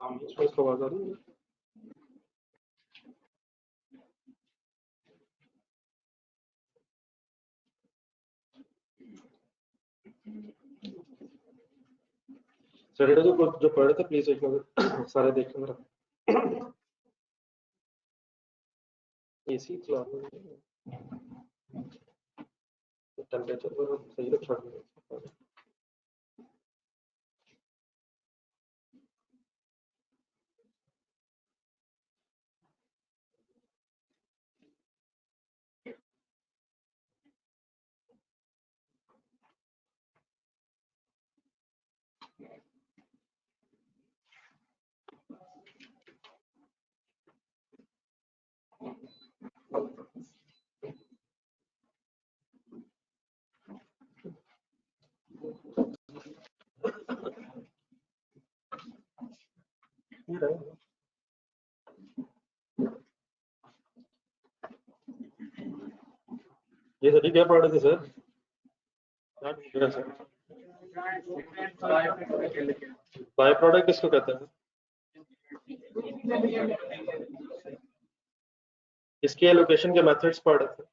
इसको आवाज आ रही है? सैटरडे जो पढ़े थे प्लीज एक नजर सारे देख लेना। एसी चला टेम्परेचर सही रखा है। ये सभी क्या पढ़ रहे थे सर? क्या ढूंढ रहे हैं सर? बाय प्रोडक्ट किसको कहते हैं? इसकी एलोकेशन के मेथड्स पढ़ रहे थे।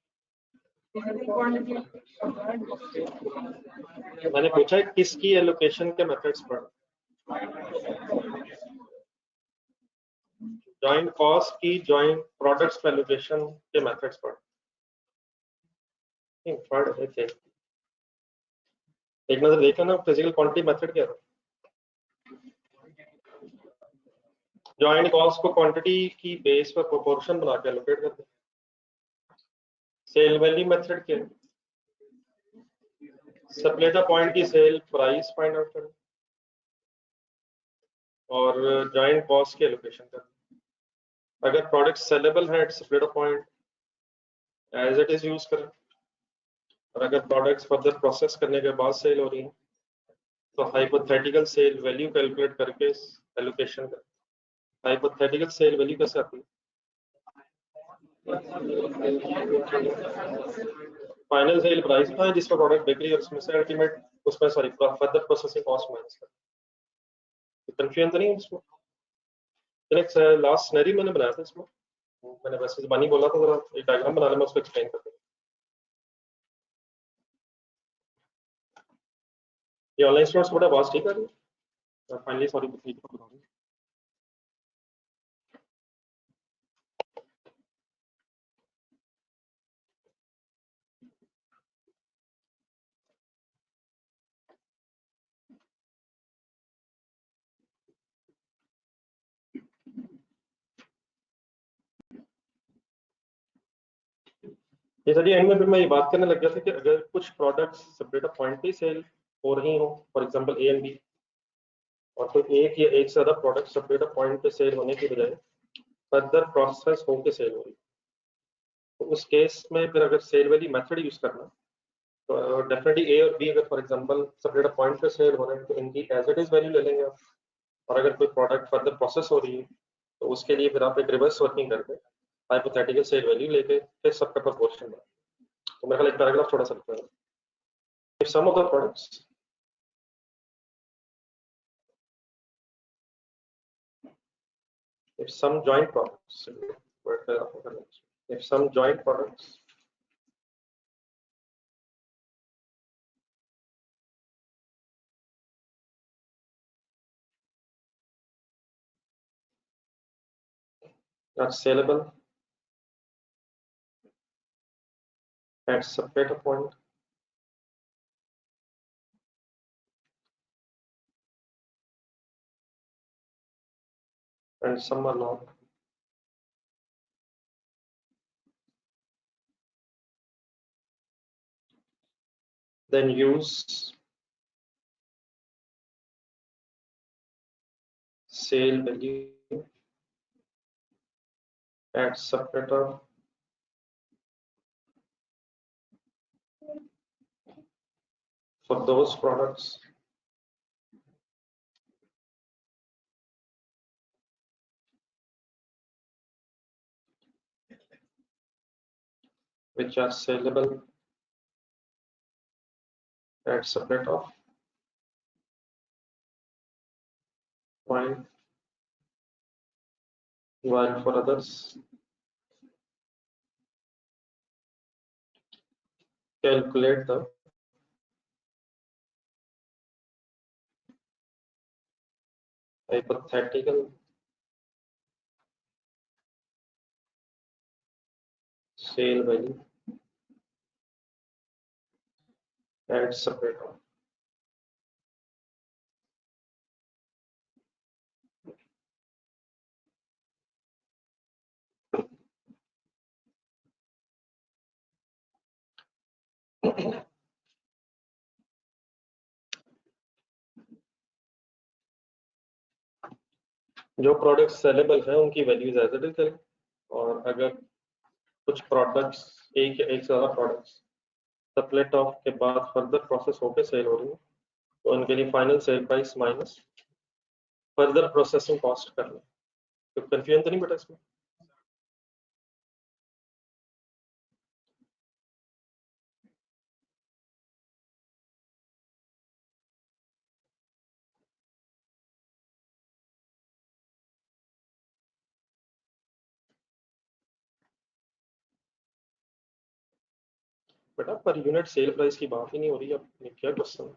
मैंने पूछा है किसकी एलोकेशन के मेथड्स पढ़? जॉइंट कॉस्ट की जॉइंट प्रोडक्ट्स पे एलोकेशन के मेथड्स पढ़। नहीं पढ़ रहे थे। एक नजर देखा ना फिजिकल क्वांटिटी मेथड क्या था? जॉइंट कॉस्ट को क्वांटिटी की बेस पर प्रोपोर्शन बना के एलोकेट करते हैं। सेल वैल्यू मेथड क्या है? सप्लायर पॉइंट की सेल प्राइस फाइंड आउट करें और जॉइंट कॉस्ट की एलोकेशन करें। अगर प्रोडक्ट सेलेबल है at supplier point as it is use करें, और अगर प्रोडक्ट्स फर्दर प्रोसेस करने के बाद सेल हो रही है तो हाइपोथेटिकल सेल वैल्यू कैलकुलेट करके एलोकेशन करें। हाइपोथेटिकल सेल वैल्यू कैसे आती है? फाइनल सेल प्राइस था जिसका प्रोडक्ट बिक रही है, उसमें से अल्टीमेट उसमें sorry further processing cost minus कर। कंफ्यूजन तो नहीं है इसमें? एक लास्ट सिनेरियो मैंने बनाया था इसमें, मैंने वैसे जबानी बोला था, जरा एक डायग्राम बना लें, मैं उसको एक्सप्लेन करता हूँ। ये ऑनलाइन स्टूडेंट्स बड़ा आवाज ठीक आ रही है? फाइनली सॉरी ठीक है बता दूं। ये सर एंड में फिर मैं ये बात करने लग गया था कि अगर कुछ प्रोडक्ट्स सेपरेट पॉइंट पे सेल हो रही हो, for example A and B, और कोई एक या एक से ज्यादा प्रोडक्ट सेपरेट पॉइंट पे सेल होने की बजाय फर्दर प्रोसेस होकर सेल हो रही, तो उस केस में फिर अगर सेल वैल्यू मेथड यूज करना, तो डेफिनेटली ए और बी अगर फॉर एग्जांपल सेपरेट पॉइंट पे सेल हो रहे हैं तो इनकी एज इट इज वैल्यू ले लेंगे आप। और अगर कोई प्रोडक्ट फर्दर प्रोसेस हो रही है तो उसके लिए फिर आप एक रिवर्स वर्किंग करके हाइपोथेटिकल सेल वैल्यू लेके फिर सबका प्रोपोर्शन बना। तो मेरे ख्याल एक पैराग्राफ थोड़ा सा लगता है। If some of the products if some joint products if some joint products are saleable at separate point and some are not, then use sale value at separator for those products which are saleable at separate point while for others calculate the hypothetical sale value at separate amount. जो products saleable हैं उनकी values as it is करें, और अगर कुछ products एक या एक से ज्यादा प्रोडक्ट्स सप्लेट ऑफ के बाद फर्दर प्रोसेस होकर सेल हो रही है तो उनके लिए final sale price minus further processing cost कर लें। तो कंफ्यूजन तो नहीं बेटा इसमें? बेटा पर यूनिट सेल प्राइस की बात ही नहीं हो रही, अब क्या क्वेश्चन है?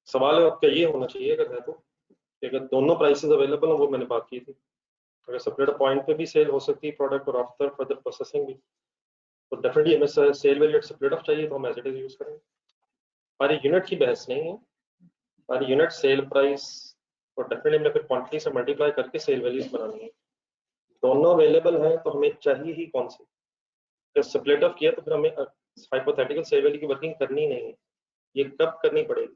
सवाल है आपका ये होना चाहिए अगर है तो कि अगर दोनों प्राइसेस अवेलेबल हो, वो मैंने बात की थी, अगर सेपरेट पॉइंट पे भी सेल हो सकती है प्रोडक्ट और आफ्टर फर्दर प्रोसेसिंग भी, तो डेफिनेटली हमें sale value at separate of चाहिए, तो हम एज इट इज यूज करेंगे। पर यूनिट की बहस नहीं है, पर यूनिट सेल प्राइस तो डेफिनेटली हमने फिर क्वांटिटी से मल्टीप्लाई करके सेल वैल्यूज बनानी है। दोनों अवेलेबल हैं तो हमें चाहिए ही कौन सी? जब स्प्लिट ऑफ किया तो फिर हमें हाइपोथेटिकल सेल वैल्यू की वर्किंग करनी नहीं है, ये कब करनी पड़ेगी?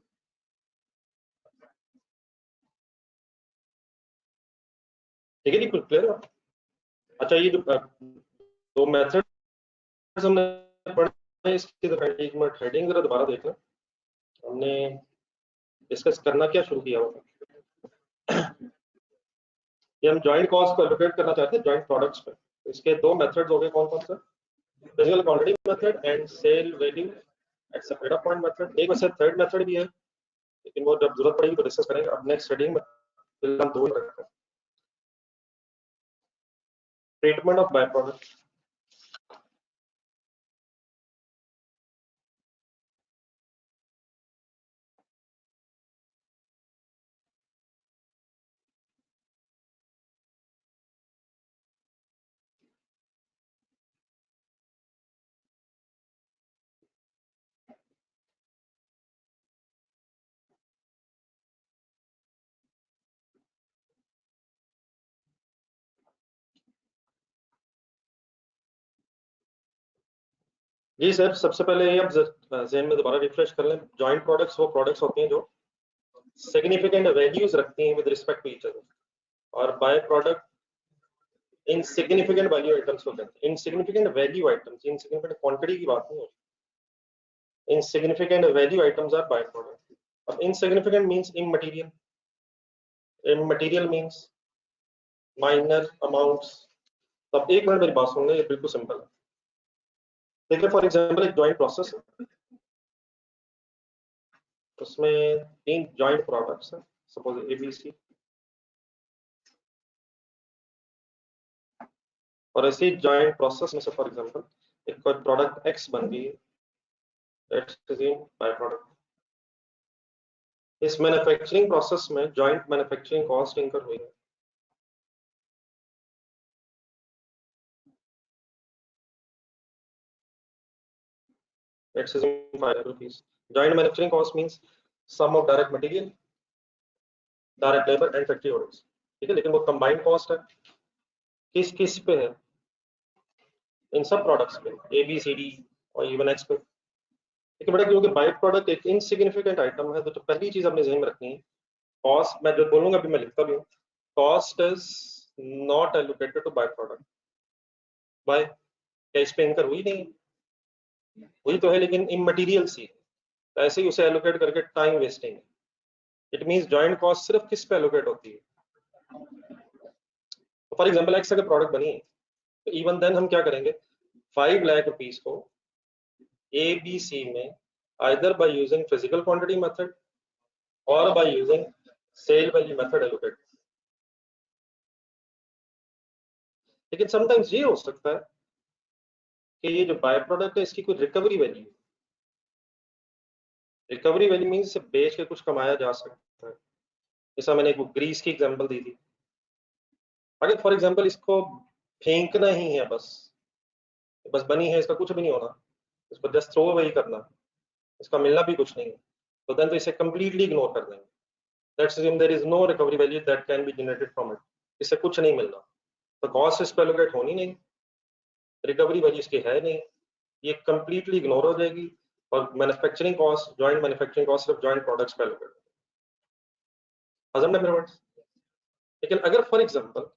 ठीक है जी, कुछ क्लियर है? अच्छा, ये जो दो मेथड हमने पढ़े इसकी तो एक मिनट हेडिंग जरा दोबारा देखना। हमने डिस्कस करना क्या शुरू किया होगा कि हम जॉइंट कॉस्ट को एलोकेट करना चाहते हैं जॉइंट प्रोडक्ट्स पे। तो इसके दो मेथड्स हो गए, कौन कौन से? Physical quantity method and sale value at separate point method. एक वैसे थर्ड मेथड भी है, लेकिन वो जब जरूरत पड़ेगी तो डिस्कस करेंगे। अब नेक्स्ट हेडिंग में हम दो रखते हैं, ट्रीटमेंट ऑफ बाय प्रोडक्ट। जी सर, सबसे पहले ये आप ज़हन में दोबारा रिफ्रेश कर लें, जॉइंट प्रोडक्ट्स वो प्रोडक्ट्स होती हैं जो सिग्निफिकेंट वैल्यूज रखती हैं with respect to each other, और by product insignificant value items होते हैं। Insignificant value items, insignificant quantity की बात नहीं हो रही, insignificant value items are by product. अब insignificant means immaterial, immaterial means minor amounts. तो अब एक मिनट मेरी बात सुन लें, ये बिल्कुल सिंपल है। देखिए फॉर एग्जांपल एक जॉइंट प्रोसेस है, उसमें तीन जॉइंट प्रोडक्ट्स हैं, सपोज एबीसी, और ऐसी जॉइंट प्रोसेस में से फॉर एग्जांपल एक कोई प्रोडक्ट एक्स बन गई है, दैट्स बाय प्रोडक्ट। इस मैन्युफैक्चरिंग प्रोसेस में जॉइंट मैन्युफैक्चरिंग कॉस्ट इंकर हुई है, that's 5 rupees. Joint manufacturing cost means sum of direct material, direct labour and factory overheads. ठीक है, लेकिन वो कंबाइंड कॉस्ट है, किस किस पे है? इन सब प्रोडक्ट्स पे, ए बी सी डी और इवन एक्स पे। लेकिन बेटा क्योंकि बाय प्रोडक्ट एक इनसिग्निफिकेंट आइटम है, तो पहली चीज आपने ध्यान में रखनी है, कॉस्ट, मैं जो बोलूंगा अभी मैं लिखता भी हूँ, cost is not allocated to by product. By क्या इस पे इनकर हुई? नहीं हुई तो है, लेकिन इमटेरियल सी, तो ऐसे ही उसे एलोकेट करके टाइम वेस्टिंग है। इट मींस जॉइंट कॉस्ट सिर्फ किस पे एलोकेट होती है? तो फॉर एग्जांपल एक्स अगर प्रोडक्ट बनी है, तो इवन देन हम क्या करेंगे, 5 लाख रुपीस को ए बी सी में either by using physical quantity method और by using sale value method allocate. लेकिन समटाइम्स ये हो सकता है कि ये जो बाय प्रोडक्ट है इसकी कोई recovery value, recovery value means इसे बेच के कुछ कमाया जा सकता है। जैसा मैंने एक ग्रीस की एग्जांपल दी थी, अगर फॉर एग्जांपल इसको फेंकना ही है, बस बनी है, इसका कुछ भी नहीं होना, इसको जस्ट थ्रो अवे करना, इसका मिलना भी कुछ नहीं है, तो देन तो इसे कंप्लीटली इग्नोर कर देंगे। Let's assume there is no recovery value that can be generated from it, इससे कुछ नहीं मिलना, तो कॉस्ट इस पे एलोकेट होनी नहीं, रिकवरी वैल्यू इसकी है नहीं, ये कंप्लीटली इग्नोर हो जाएगी और manufacturing cost, joint manufacturing cost सिर्फ जॉइंट प्रोडक्ट्स पे एलोकेट होगी। मेरे वर्ड्स, लेकिन अगर फॉर एग्जांपल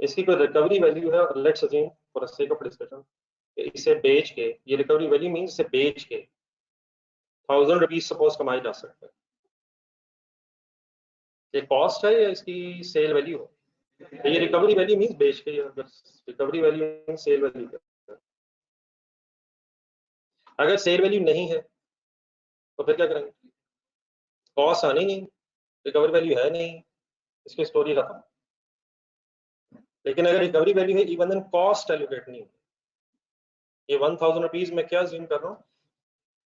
इसकी कोई रिकवरी वैल्यू है, और let's assume for the sake of discussion इसे बेच के, ये रिकवरी वैल्यू मींस इसे बेच के 1000 रुपीज सपोज कमाए जा सकते हैं, ये कॉस्ट है या इसकी सेल वैल्यू है? तो ये रिकवरी वैल्यू मींस बेच के, अगर recovery value means sale value है। अगर सेल वैल्यू नहीं है तो फिर क्या करेंगे? कॉस्ट आनी नहीं, रिकवरी वैल्यू है नहीं, इसकी स्टोरी खत्म। लेकिन अगर रिकवरी वैल्यू है, इवन देन कॉस्ट एलोकेट नहीं, ये 1000 रुपीज में क्या ज्यूम कर रहा हूँ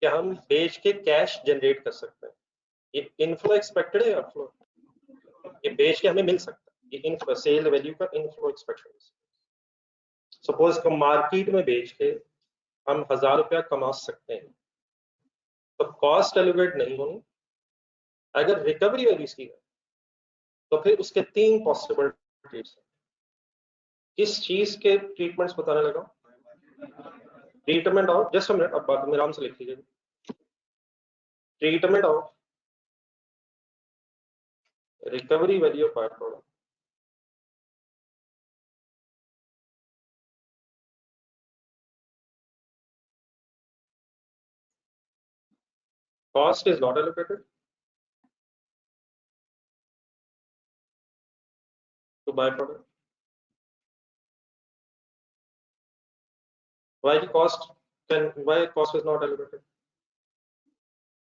कि हम बेच के कैश जनरेट कर सकते हैं, ये इनफ्लो एक्सपेक्टेड है, आउटफ्लो, ये बेच के हमें मिल सकता है, ये इनफ्लो सेल वैल्यू का इनफ्लो एक्सपेक्टेड है। सपोज को मार्केट में बेच के हम 1000 रुपया कमा सकते हैं, तो कॉस्ट एलोकेट नहीं होनी। अगर रिकवरी वैल्यू इसकी है तो फिर उसके 3 पॉसिबल ट्रीट्स हैं। किस चीज के ट्रीटमेंट्स बताने लगा? Treatment of, just a minute, अब बात में आराम से लिख लीजिए, treatment of recovery value of by product. Cost is not allocated to byproduct. Why the cost why cost is not allocated?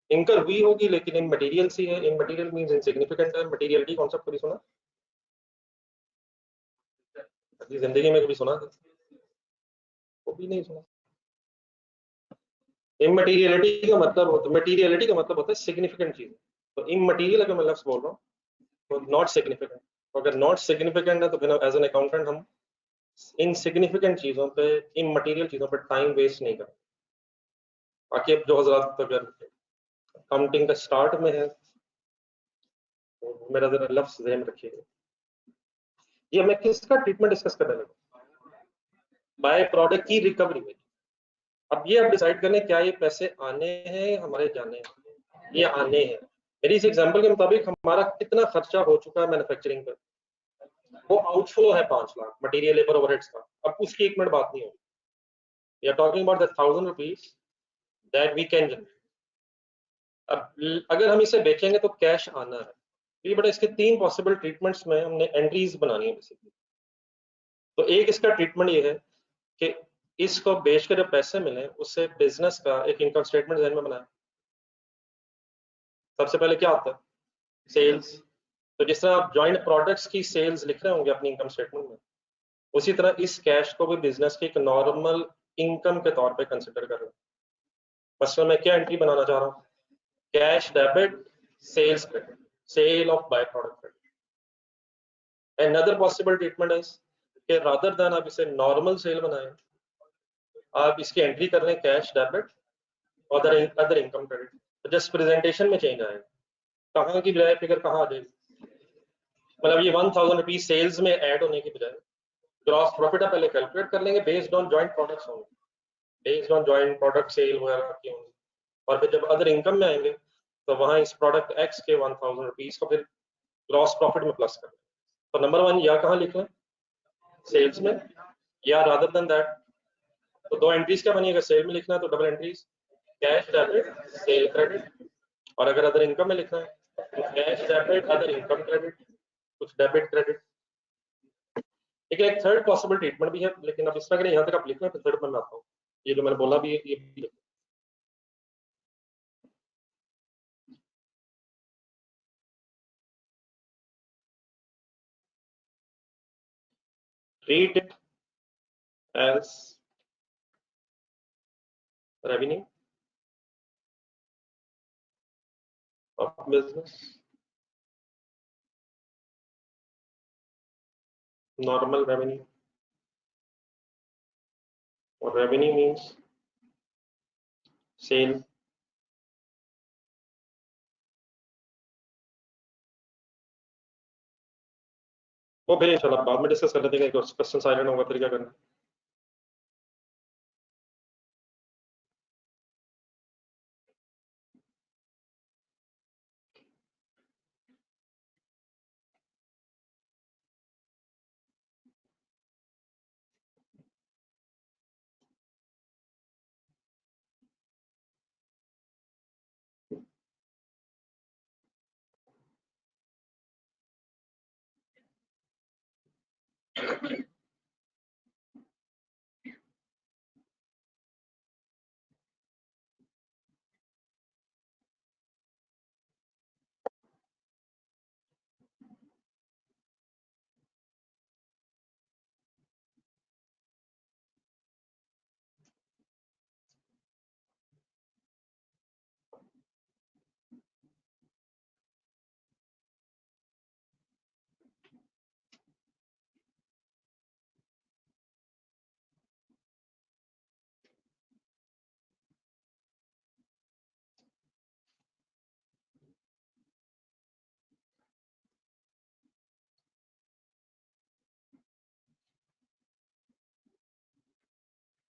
इनकर हुई होगी लेकिन इन मटेरियल सी है, इन मटेरियल मींस इनसिग्निफिकेंट है। मटेरियलिटी कॉन्सेप्ट कभी सुना? अपनी जिंदगी में कभी सुना था? वो भी नहीं सुना। इमटेरियलिटी का मतलब होता है, मटेरियलिटी का मतलब होता है सिग्निफिकेंट चीज। तो इमटेरियल अगर मैं लफ्ज बोल रहा हूँ तो नॉट सिग्निफिकेंट, तो अगर नॉट सिग्निफिकेंट है तो फिर एज एन अकाउंटेंट हम इनसिग्निफिकेंट चीजों पे, इमटेरियल चीजों पे टाइम वेस्ट नहीं करें। बाकी अब जो हजरात अगर अकाउंटिंग का स्टार्ट में है तो मेरा जरा लफ्ज ध्यान रखिएगा। ये मैं किसका ट्रीटमेंट डिस्कस करने लगा? बाय प्रोडक्ट की रिकवरी में। अब ये आप डिसाइड कर लें क्या ये पैसे आने हैं हमारे जाने हैं, ये आने हैं। मेरी इस एग्जांपल के मुताबिक हमारा कितना खर्चा हो चुका है मैन्युफैक्चरिंग पर, वो आउटफ्लो है 5 लाख मटेरियल लेबर ओवरहेड्स का। अब उसकी 1 मिनट बात नहीं होगी, we are talking about the 1000 rupees that we can generate. अब अगर हम इसे बेचेंगे तो कैश आना है, ये बड़ा इसके 3 पॉसिबल ट्रीटमेंट्स में हमने एंट्रीज बनानी है बेसिकली। तो एक इसका ट्रीटमेंट ये है कि इसको बेच के जो पैसे मिले उससे बिजनेस का एक इनकम स्टेटमेंट ध्यान में बनाए। सबसे पहले क्या आता है? सेल्स। तो जिस तरह आप जॉइंट प्रोडक्ट्स की सेल्स लिख रहे होंगे अपनी इनकम स्टेटमेंट में, उसी तरह इस कैश को भी बिजनेस की एक नॉर्मल इनकम के तौर पे कंसिडर कर रहे हैं। मसलन मैं क्या एंट्री बनाना चाह रहा हूँ? Cash debit sales credit, sale of by product credit. Another possible treatment है कि रादर देन आप इसे नॉर्मल सेल बनाएं, आप इसकी एंट्री कर लें कैश डेबिट और अदर इनकम क्रेडिट। तो जस्ट प्रेजेंटेशन में चेंज आएगा, कहाँ की बजाय फिगर कहाँ आ जाएगी। मतलब ये 1000 रुपीज सेल्स में ऐड होने की बजाय ग्रॉस प्रॉफिट आप पहले कैलकुलेट कर लेंगे बेस्ड ऑन जॉइंट प्रोडक्ट्स होंगे, based on joint product sale वगैरह की होंगी। और फिर जब अदर इनकम में आएंगे तो वहां इस प्रोडक्ट एक्स के 1000 रुपीज को फिर ग्रॉस प्रॉफिट में प्लस कर। तो नंबर 1 या कहाँ लिख लें? सेल्स में, या रादर देन दैट तो 2 एंट्रीज क्या बनी? अगर सेल में लिखना है तो double entries cash debit cell credit, और अगर अदर इनकम में लिखना है तो cash debit other income credit, कुछ डेबिट क्रेडिट। लेकिन एक थर्ड पॉसिबल ट्रीटमेंट भी है, लेकिन अब इस तरह यहाँ तक आप लिख लें तो थर्ड में मैं आता हूँ। ये जो मैंने बोला भी है ये भी treat it as revenue of business, normal revenue, or revenue means sale, वो फिर इंशाल्लाह बाद में डिस्कस कर लेते हैं। क्वेश्चन साइलेंट होगा फिर क्या करना।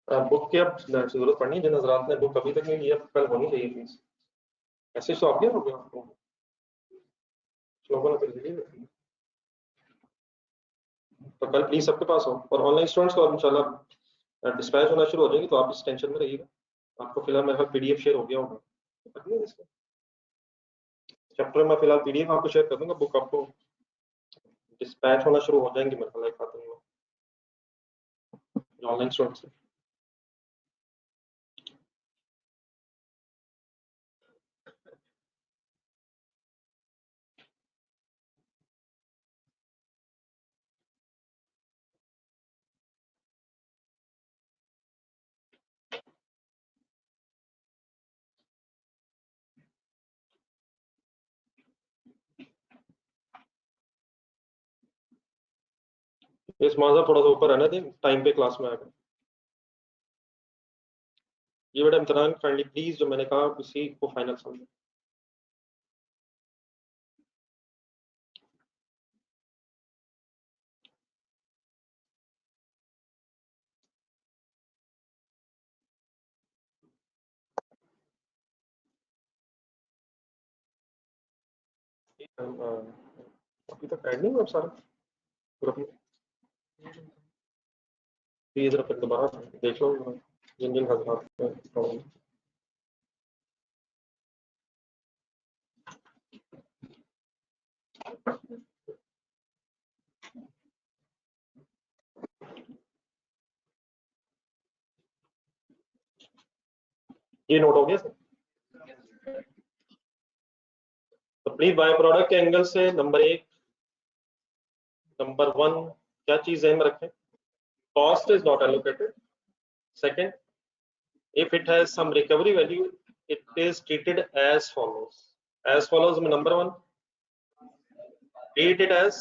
बुक की अब जरूरत पड़नी है, जिन हजरात ने बुक अभी तक नहीं लिया कल होनी चाहिए प्लीज। मैसेज तो आ गया होगा आपको, लोगों ने कर दिया तो कल प्लीज सबके पास हो। और ऑनलाइन स्टूडेंट्स को अब इंशाल्लाह डिस्पैच होना शुरू हो जाएगी, तो आप इस टेंशन में रहिएगा। आपको फिलहाल मेरे पास पीडीएफ शेयर हो गया होगा, चैप्टर में फिलहाल पीडीएफ आपको शेयर कर दूंगा, बुक आपको डिस्पैच होना शुरू हो जाएंगी मेरे ख्याल खाते में ऑनलाइन स्टूडेंट्स। इस माजा थोड़ा सा ऊपर रहने दें, टाइम पे क्लास में आएगा। ये बेटा इम्तिहान काइंडली प्लीज जो मैंने कहा उसी को फाइनल समझो। अभी तक ऐड नहीं हुआ सारा ग्रुप में, ये जरा फिर दोबारा देख लो जिन जिन हजरात ये नोट हो गया सर। तो प्लीज बाय प्रोडक्ट के एंगल से नंबर 1 क्या चीज ध्यान में रखें, cost is not allocated. Second, if it has some recovery value, it is treated as follows. As follows में number 1, treat it as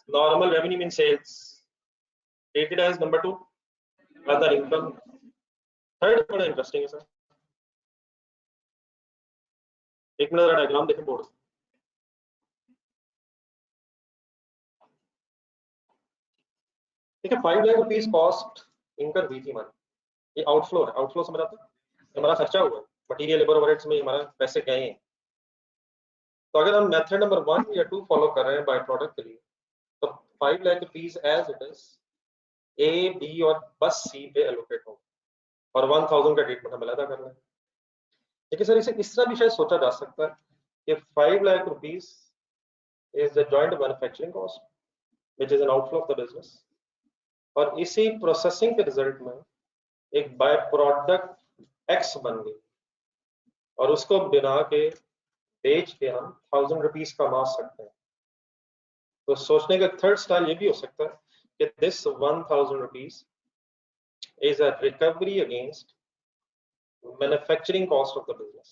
normal revenue means sales. Treat it as number 2, other income. Third बड़ा interesting है sir, एक minute diagram देखें board. ठीक है, 5 lakh rupees cost incur हुई थी हमारी, ये आउटफ्लो है। आउटफ्लो समझ आते हैं, हमारा खर्चा हुआ है, मटेरियल लेबर ओवरहेड्स में हमारा पैसे गए हैं। तो अगर हम मेथड नंबर 1 या 2 फॉलो कर रहे हैं बाय प्रोडक्ट के लिए, तो 5 lakh rupees as it is A B और बस सी पे एलोकेट हो, और 1000 का ट्रीटमेंट हमें अदा करना है। लेकिन सर इसे इस तरह भी शायद सोचा जा सकता है कि 5 lakh rupees is the joint manufacturing cost which is an outflow of the business, और इसी प्रोसेसिंग के रिजल्ट में एक बाय प्रोडक्ट एक्स बन गई, और उसको बिना के बेच के हम 1000 रुपीस कमा सकते हैं। तो सोचने का थर्ड स्टाइल ये भी हो सकता है कि this 1000 rupees is a recovery against manufacturing cost of the business.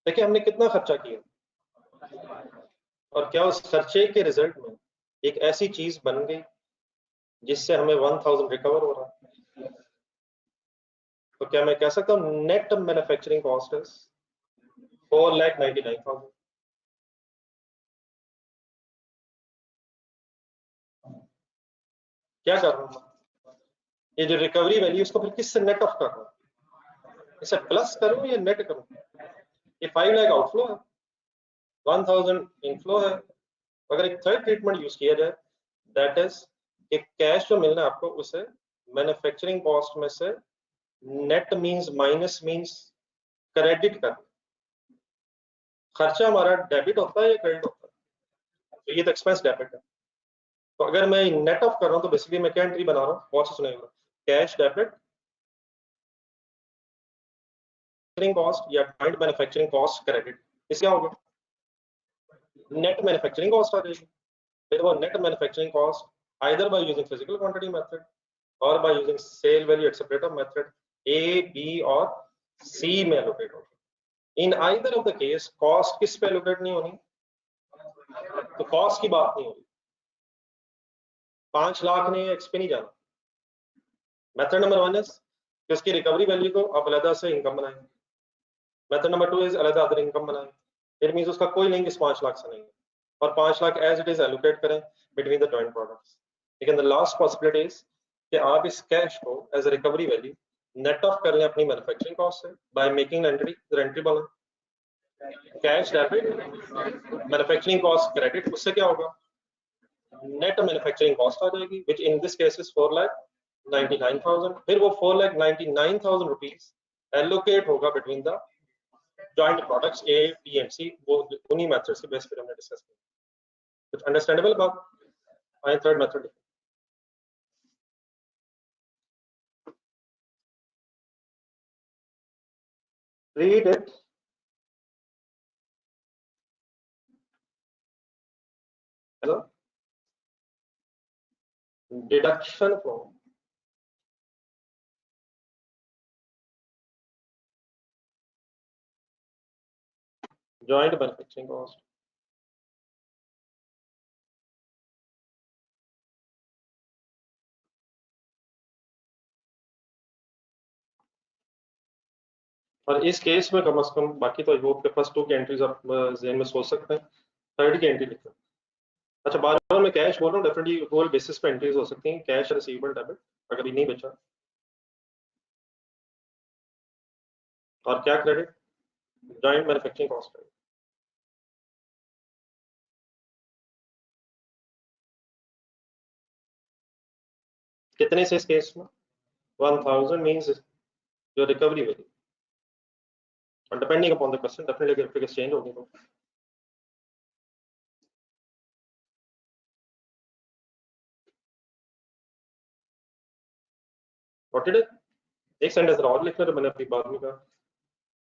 देखिए हमने कितना खर्चा किया और क्या उस खर्चे के रिजल्ट में एक ऐसी चीज बन गई जिससे हमें 1000 रिकवर हो रहा है। तो क्या मैं कह सकता हूँ नेट मैन्युफैक्चरिंग कॉस्ट इज 4,99,000। क्या कर रहा हूँ ये जो रिकवरी वैल्यू उसको फिर किससे नेट ऑफ कर रहा हूँ, इसे प्लस करूँ या नेट करूँ? ये 5 लाख आउटफ्लो है, 1000 इनफ्लो है। अगर एक थर्ड ट्रीटमेंट यूज किया जाए दैट इज कि कैश जो मिलना है आपको उसे मैन्युफैक्चरिंग कॉस्ट में से net means minus means credit कर। खर्चा हमारा डेबिट होता है या क्रेडिट होता है? तो ये तो एक्सपेंस डेबिट है। तो अगर मैं नेट ऑफ कर रहा हूँ तो बेसिकली मैं क्या एंट्री बना रहा हूँ, बहुत से सुनेगा, कैश डेबिट कॉस्ट या जॉइंट मैन्युफैक्चरिंग कॉस्ट क्रेडिट। इससे क्या होगा, नेट मैन्युफैक्चरिंग कॉस्ट आ जाएगी। फिर वो net manufacturing cost either by using physical quantity method और बाय यूजिंग सेल वैल्यू एक्सेपरेटर मेथड ए, बी और सी में एलोकेट होगी। In either of the case cost किस पे एलोकेट नहीं होनी, तो कॉस्ट की बात नहीं होगी। 5 लाख ने एक्स पे नहीं जाना। मेथड नंबर 1 इज कि उसकी रिकवरी वैल्यू को आप अलग से इनकम बनाएंगे। मेथड नंबर 2 इज अलग अदर इनकम बनाएंगे। इट मींस उसका कोई लिंक इस 5 लाख से नहीं है और 5 lakh as it is allocate करें बिटवीन द जॉइंट प्रोडक्ट्स। लेकिन द लास्ट पॉसिबिलिटी इज कि आप इस कैश को as a recovery value net of कर लें अपनी मैन्युफैक्चरिंग कॉस्ट से बाय मेकिंग एंट्री। एंट्री बना cash debit manufacturing cost credit, उससे क्या होगा, नेट मैन्युफैक्चरिंग कॉस्ट आ जाएगी which in this case is 4,99,000। फिर वो 4,99,000 रुपीज एलोकेट होगा between the joint products A, B and सी। वो उन्हीं मेथड्स के बेस पर हमने डिस्कस किया। कुछ अंडरस्टैंडेबल बात? आए third method read it as a deduction from joint manufacturing cost। और इस केस में कम से कम बाकी तो आई होप के फर्स्ट 2 की एंट्रीज आप ज़हन में सोच सकते हैं, थर्ड की एंट्री लिखते हैं। अच्छा बार बार मैं कैश बोल रहा हूँ, डेफिनेटली होल बेसिस पे एंट्रीज हो सकती हैं, कैश रिसीवेबल डेबिट अगर ये नहीं बचा। और क्या credit, joint manufacturing cost credit. कितने से इस केस में 1000 मींस जो रिकवरी वैल्यू और depending upon the question definitely अगर फिगर चेंज होगी तो व्हाट इट इज। एक सेंटेंस और लिखना जो मैंने अपनी बात में कहा,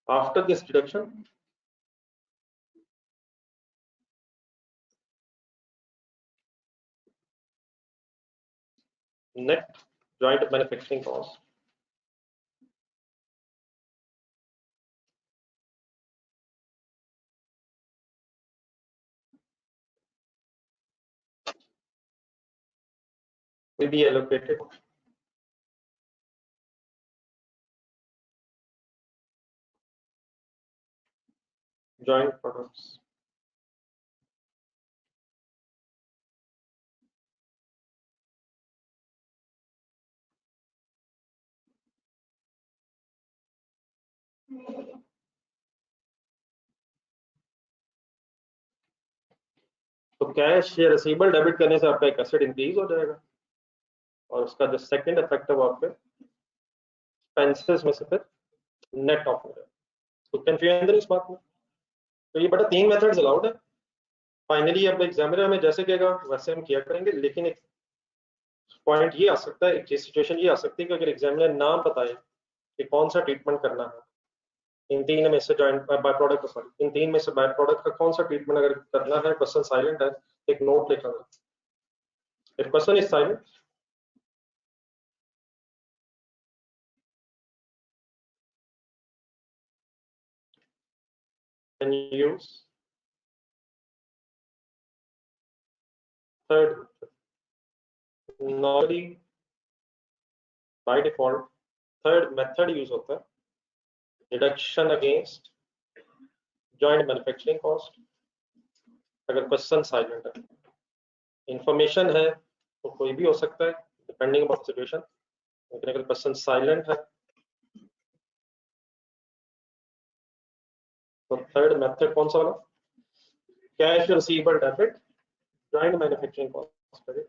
after this deduction net joint manufacturing cost will be allocated joint products तो कैश या रिसीवेबल डेबिट करने से आपका एक एसेट इंक्रीज हो जाएगा और उसका जो सेकंड इफेक्ट है वो आपके एक्सपेंसेस में से फिर नेट ऑफ हो जाएगा। तो कंफ्यूजन इस बात में, तो ये बड़ा 3 मेथड्स अलाउड है। फाइनली अब एग्जामिनर हमें जैसे कहेगा वैसे हम किया करेंगे, लेकिन एक पॉइंट ये आ सकता है, एक सिचुएशन ये आ सकती है कि अगर एग्जामिनर नाम बताए कि कौन सा ट्रीटमेंट करना है इन 3 में से जॉइंट बाय प्रोडक्ट, सॉरी इन 3 में से बाय प्रोडक्ट का कौन सा ट्रीटमेंट अगर करना है, क्वेश्चन साइलेंट है, एक नोट लिखा है, if question is silent can use third method. Normally by default third method use होता है deduction against joint manufacturing cost अगर क्वेश्चन साइलेंट है। इंफॉर्मेशन है तो कोई भी हो सकता है डिपेंडिंग अपॉन सिचुएशन, लेकिन अगर क्वेश्चन साइलेंट है तो थर्ड मेथड कौन सा वाला, cash receivable debit joint manufacturing cost credit.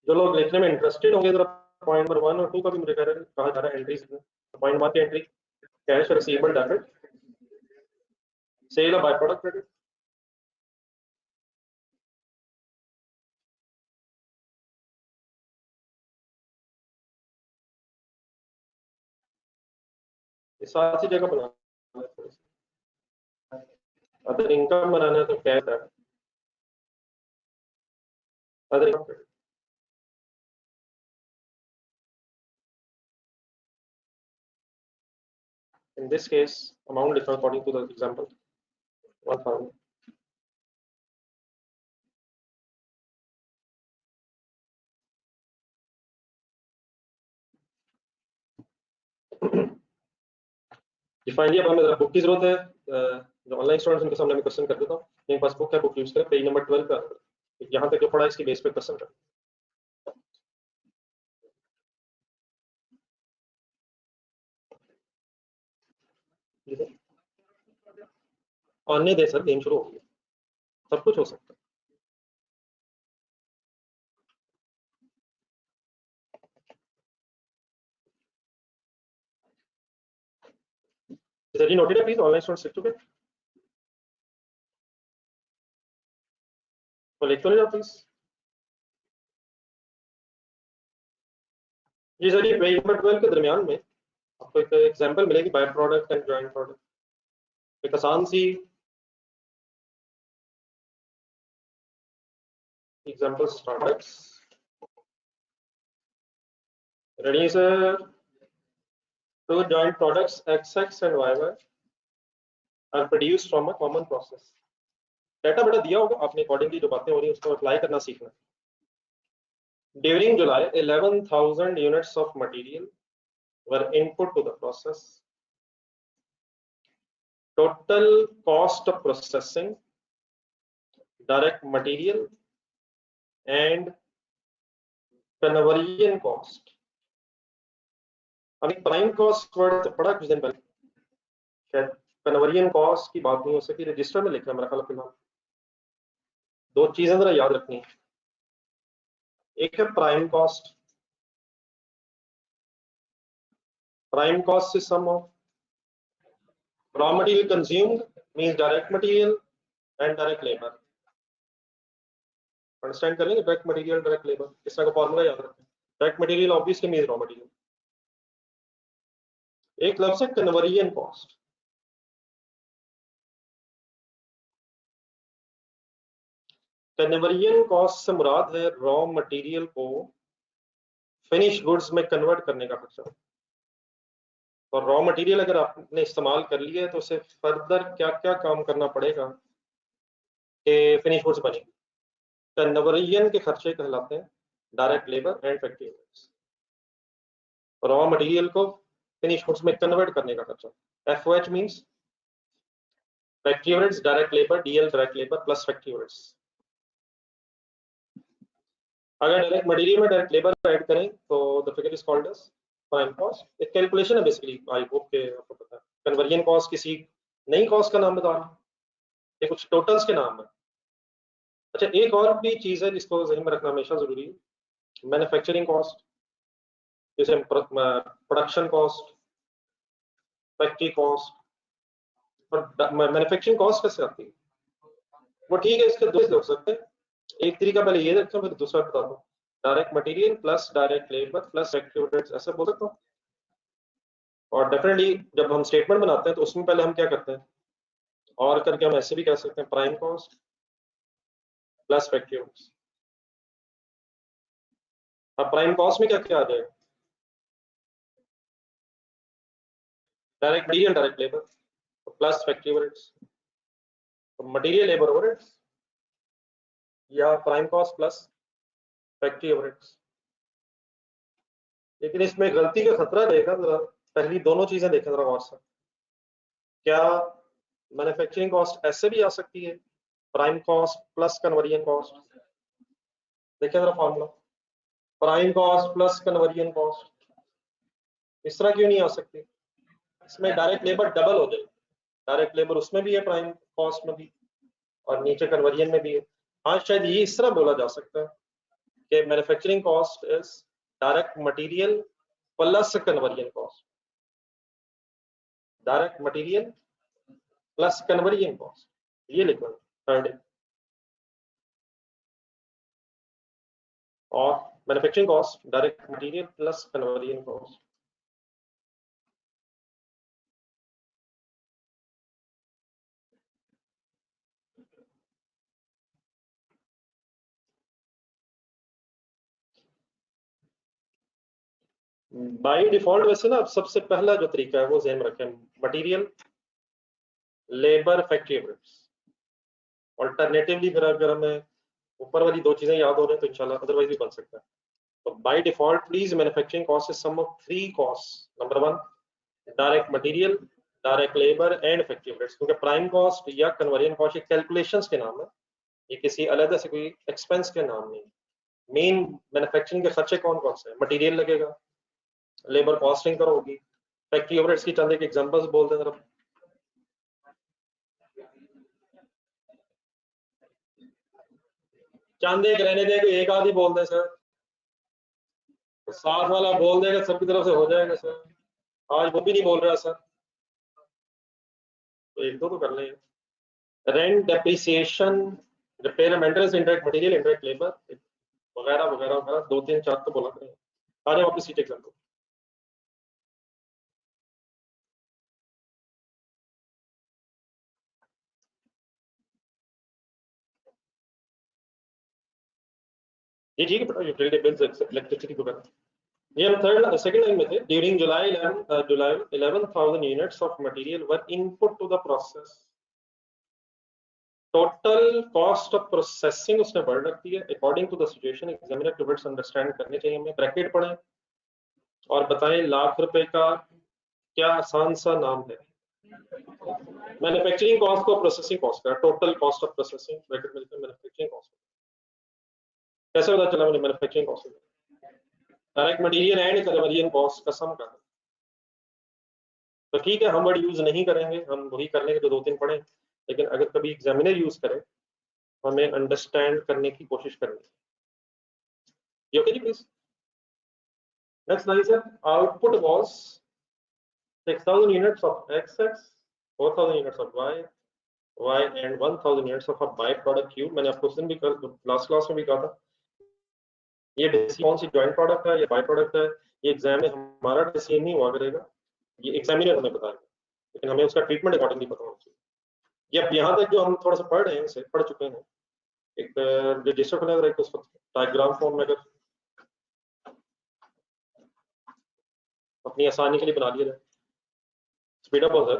जो लोग लिखने में इंटरेस्टेड होंगे जरा पॉइंट नंबर 1 और 2 का भी मुझे कहा जा रहा है एंट्रीज में। पॉइंट 1 की entry cash receivable debit sale of by product credit. इस सात ही जगह बनाना है, अदर इनकम बनाना है तो कैश है, other income in this case amount differ according to the example 1000। Finally अब हमें जरा बुक की जरूरत है, जो ऑनलाइन स्टूडेंट्स उनके सामने मैं क्वेश्चन कर देता हूँ। मेरे पास बुक है, बुक यूज करें, पेज नंबर 12 का यहाँ तक जो पढ़ा इसके बेस पे क्वेश्चन कर। आने दे सर, गेम शुरू हो गया, सब कुछ हो सकता है। सर जी नोटेड है प्लीज, ऑनलाइन स्टूडेंट्स लिख चुके तो लिख तो नहीं जाओ प्लीज। जी सर, ये पेज नंबर 12 के दरमियान में आपको एक एग्जांपल मिलेगी, by product and joint product. एक आसान सी example products ready sir. Two joint products XX and YY are produced from a common process। Data बड़ा दिया होगा, आपने अकॉर्डिंगली जो बातें हो रही है उसको अप्लाई करना सीखना। During July 11,000 units of material were input to the process। Total cost of processing, direct material and conversion cost। अभी प्राइम कॉस्ट वर्ड तो पढ़ा कुछ दिन पहले, शायद कन्वर्जन कॉस्ट की बात नहीं हो सकी, रजिस्टर में लिखा है मेरा ख्याल फिलहाल। दो चीजें जरा याद रखनी है, एक है prime cost. Prime cost is sum of raw material consumed means direct material and direct labor। Understand कर लेंगे, डायरेक्ट मटेरियल डायरेक्ट लेबर, इस तरह का फॉर्मूला याद रखें। Direct material obviously means raw material. एक लफ्ज है कन्वर्जन कॉस्ट। कन्वर्जन कॉस्ट से मुराद है रॉ मटेरियल को फिनिश गुड्स में कन्वर्ट करने का खर्चा। और रॉ मटेरियल अगर आपने इस्तेमाल कर लिया है तो उसे फर्दर क्या क्या काम करना पड़ेगा कि फिनिश गुड्स बने। कन्वर्जन के खर्चे कहलाते हैं direct labour and factory overheads. Raw material को फिनिश गुड्स में कन्वर्ट करने का खर्चा। FOH means factory overheads, direct labour, DL direct labour plus factory overheads. अगर डायरेक्ट मटेरियल में डायरेक्ट लेबर ऐड करें तो the figure is called as prime cost. एक कैलकुलेशन है बेसिकली, आई होप के आपको पता है। कन्वर्जन कॉस्ट किसी नई कॉस्ट का नाम बता रहा हूं, ये कुछ टोटल्स के नाम है। अच्छा, एक और भी चीज है जिसको ज़हन में रखना हमेशा जरूरी है, मैन्युफैक्चरिंग कॉस्ट, जैसे प्रोडक्शन कॉस्ट, फैक्ट्री कॉस्ट। और मैन्युफैक्चरिंग कॉस्ट कैसे आती है वो ठीक है, इसके दो हो सकते हैं। एक तरीका पहले ये रखें, फिर दूसरा बता दो। Direct material plus direct labour plus factory overheads, ऐसे बोल सकता हूँ। और डेफिनेटली जब हम स्टेटमेंट बनाते हैं तो उसमें पहले हम क्या करते हैं, और करके हम ऐसे भी कह सकते हैं prime cost plus factory overheads. अब प्राइम कॉस्ट में क्या क्या आ जाएगा, direct material direct labour plus factory overheads. Material labour overheads या prime cost plus factory overheads. लेकिन इसमें गलती का खतरा रहेगा, जरा पहली दोनों चीजें देखें जरा गौर से। क्या मैन्युफैक्चरिंग कॉस्ट ऐसे भी आ सकती है, prime cost plus conversion cost? देखें जरा formula, prime cost plus conversion cost, इस तरह क्यों नहीं आ सकती? इसमें डायरेक्ट लेबर डबल हो जाएगी, डायरेक्ट लेबर उसमें भी है प्राइम कॉस्ट में भी, और नीचे कन्वर्जन में भी है। हाँ, शायद ये इस तरह बोला जा सकता है कि manufacturing cost is direct material plus conversion cost, direct material plus conversion cost, ये लिखो थर्ड। और manufacturing cost direct material plus conversion cost. By default वैसे ना अब सबसे पहला जो तरीका है वो ध्यान रखें, material labour factory overheads. Alternatively फिर अगर हमें ऊपर वाली दो चीजें याद हो रही हैं तो इंशाल्लाह अदरवाइज भी बन सकता है। तो by default please manufacturing cost is sum of three cost. Number one direct material, direct labour and factory overheads, क्योंकि प्राइम कॉस्ट या कन्वर्जन कॉस्ट ये कैलकुलेशंस के नाम है, ये किसी अलग से कोई एक्सपेंस के नाम नहीं। मेन मैन्युफैक्चरिंग के खर्चे कौन कौन से हैं? मटेरियल लगेगा, लेबर कॉस्टिंग करो होगी, फैक्ट्री ओवरहेड्स की चंद एक एग्जांपल्स बोल दें जरा। चंद एक रहने दें, एक आदि बोल दें सर, साथ वाला बोल देगा सबकी तरफ से हो जाएगा सर। आज वो भी नहीं बोल रहा सर, तो एक दो तो कर लें। Rent, depreciation, repair and maintenance, indirect material, indirect labour वगैरह वगैरह वगैरह, दो तीन चार तो बोला करें। आ जाओ वापस सीट एग्जाम्पल। ये ठीक है बेटा, यूटिलिटी बिल्स, इलेक्ट्रिसिटी वगैरह। ये हम थर्ड सेकंड लाइन में थे। During July 11,000 units of material were input to the process. Total cost of processing उसने बढ़ रखी है according to the situation. Examiner के वर्ड्स अंडरस्टैंड करने चाहिए हमें। ब्रैकेट पढ़ें और बताएं लाख रुपए का क्या आसान सा नाम है। मैन्युफैक्चरिंग कॉस्ट को प्रोसेसिंग कॉस्ट का total cost of processing bracket में लिखा मैन्युफैक्चरिंग कॉस्ट। कैसे पता चला मुझे manufacturing cost? Direct material and conversion cost का सम का। तो ठीक है, हम वर्ड यूज नहीं करेंगे, हम वही कर लेंगे जो दो तीन पढ़े। लेकिन अगर कभी एग्जामिनर यूज करे तो हमें अंडरस्टैंड करने की कोशिश करनी है। ओके जी please. Next line sir, output was 6,000 units of XX, 4,000 units of Y and 1,000 units of a byproduct Q। मैंने आपको उस दिन भी लास्ट क्लास में भी कहा था, ये डिसीजन कौन सी जॉइंट प्रोडक्ट है या बाय प्रोडक्ट है, ये एग्जाम में हमारा डिसीजन नहीं हुआ करेगा, ये एग्जामिनर हमें बताएगा, लेकिन हमें उसका ट्रीटमेंट अकॉर्डिंगली पता होना चाहिए। ये अब यहाँ तक जो हम थोड़ा सा पढ़ रहे हैं इसे पढ़ चुके हैं। एक रजिस्टर खुला है, उसको डायग्राम फॉर्म में अगर अपनी आसानी के लिए बना लिया जाए। स्पीड अप हो सर,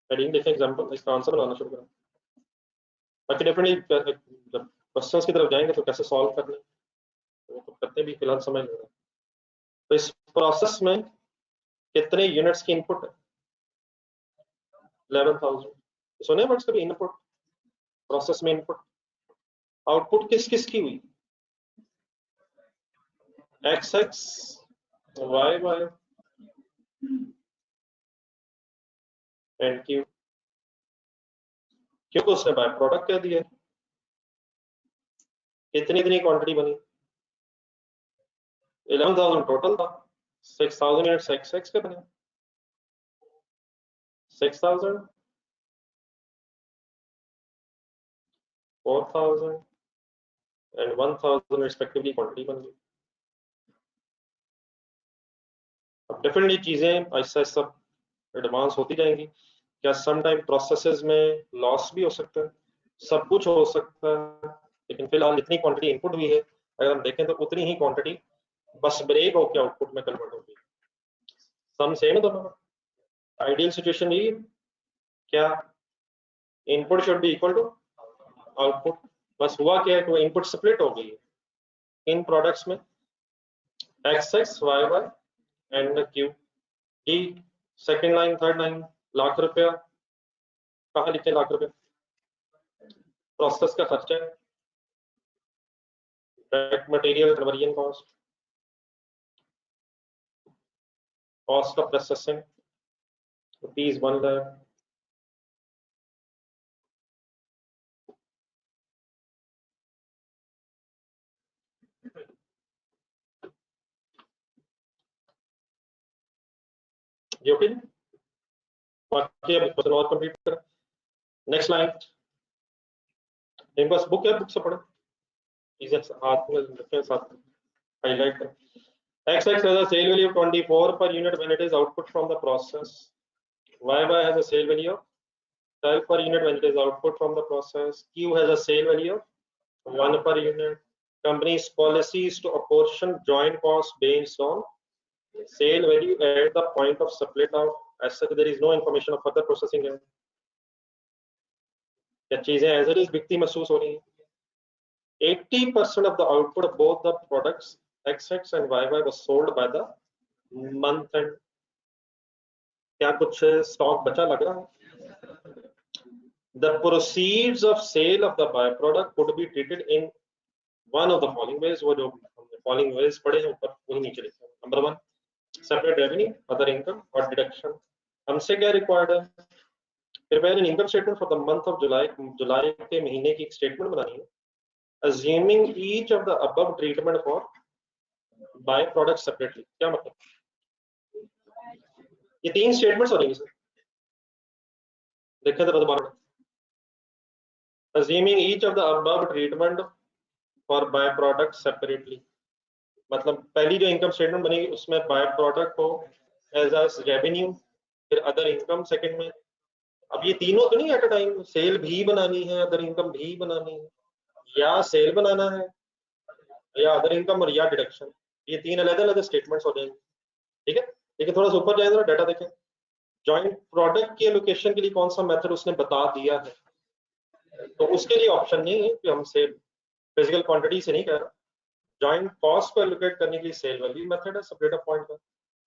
हेडिंग देखें एग्जांपल, इसका आंसर बनाना शुरू करें। बाकी डेफिनेटली जब क्वेश्चंस की तरफ जाएंगे तो कैसे सॉल्व करने वो तो करते भी फिलहाल समझ ले रहे हैं। तो इस प्रोसेस में कितने यूनिट्स की इनपुट है? 11,000। सुने वर्ड्स कभी? इनपुट, प्रोसेस में इनपुट। आउटपुट किस किस की हुई? XX, YY and Q। क्यों? तो उसने बाय प्रोडक्ट कह दिया। कितनी इतनी क्वांटिटी बनी? 11,000 टोटल था, 6,000 यूनिट्स XX के बने। 6,000, 4,000 एंड 1,000 रिस्पेक्टिवली क्वांटिटी बन गई। अब डेफिनेटली चीजें ऐसा ऐसा एडवांस होती जाएंगी। क्या सम टाइम प्रोसेसेस में लॉस भी हो सकता है, सब कुछ हो सकता है, लेकिन फिलहाल इतनी क्वांटिटी इनपुट हुई है, अगर हम देखें तो उतनी ही क्वांटिटी बस ब्रेक होकर आउटपुट में कन्वर्ट होगी। सम सेम है दोनों। आइडियल सिचुएशन ये क्या input should be equal to output. बस हुआ क्या है कि वो इनपुट स्प्लिट हो गई है इन प्रोडक्ट्स में XX YY एंड Q की। Second line third line lakh रुपया, कहाँ लिखे लाख रुपया? प्रोसेस का खर्चा है, direct material conversion cost, cost of processing ₹1 lakh. ये ओके? बाकी अब क्वेश्चन और कंप्लीट करें। नेक्स्ट लाइन, इनके पास बुक है, बुक से पढ़ो, चीजें हाथ में रखें, साथ हाईलाइट करें। XX has a sale value of 24 per unit when it is output from the process. YY has a sale value of 12 per unit when it is output from the process. Q has a sale value of 1 per unit. Company's policy is to apportion joint cost based on sale value at the point of split out. As such, there is no information of further processing. क्या चीजें as it is बिकती महसूस हो रही हैं। 80% of the output of both the products XX and YY was sold by the month end. क्या कुछ stock बचा लग रहा है? The proceeds of sale of the byproduct could be treated in one of the following ways. वो जो following ways पढ़े हैं ऊपर वही नीचे लिखे हैं। Number 1, separate revenue, other income और deduction। हमसे क्या रिक्वायर्ड है? Prepare an income statement for the month of July। जुलाई के महीने की एक स्टेटमेंट बनानी है, assuming each of the above treatment for by product separately। क्या मतलब? ये 3 स्टेटमेंट्स हो रही सर, देखें तो दोबारा। assuming each of the above treatment for by product separately, मतलब पहली जो इनकम स्टेटमेंट बनेगी उसमें बाय प्रोडक्ट हो एज अ रेवेन्यू, फिर अदर इनकम सेकंड में। अब ये तीनों तो नहीं एट अ टाइम, सेल भी बनानी है, अदर इनकम भी बनानी है, या सेल बनाना है या अदर इनकम और या डिडक्शन। ये 3 अलग अलग स्टेटमेंट्स हो जाएंगे, ठीक है। लेकिन थोड़ा सा ऊपर जाए जरा डाटा देखें। जॉइंट प्रोडक्ट के एलोकेशन के लिए कौन सा मेथड उसने बता दिया है, तो उसके लिए ऑप्शन नहीं है कि हम सेल फिजिकल क्वांटिटी से नहीं कह रहा। जॉइंट कॉस्ट को एलोकेट करने के लिए सेल वैल्यू मेथड है सेपरेट पॉइंट का,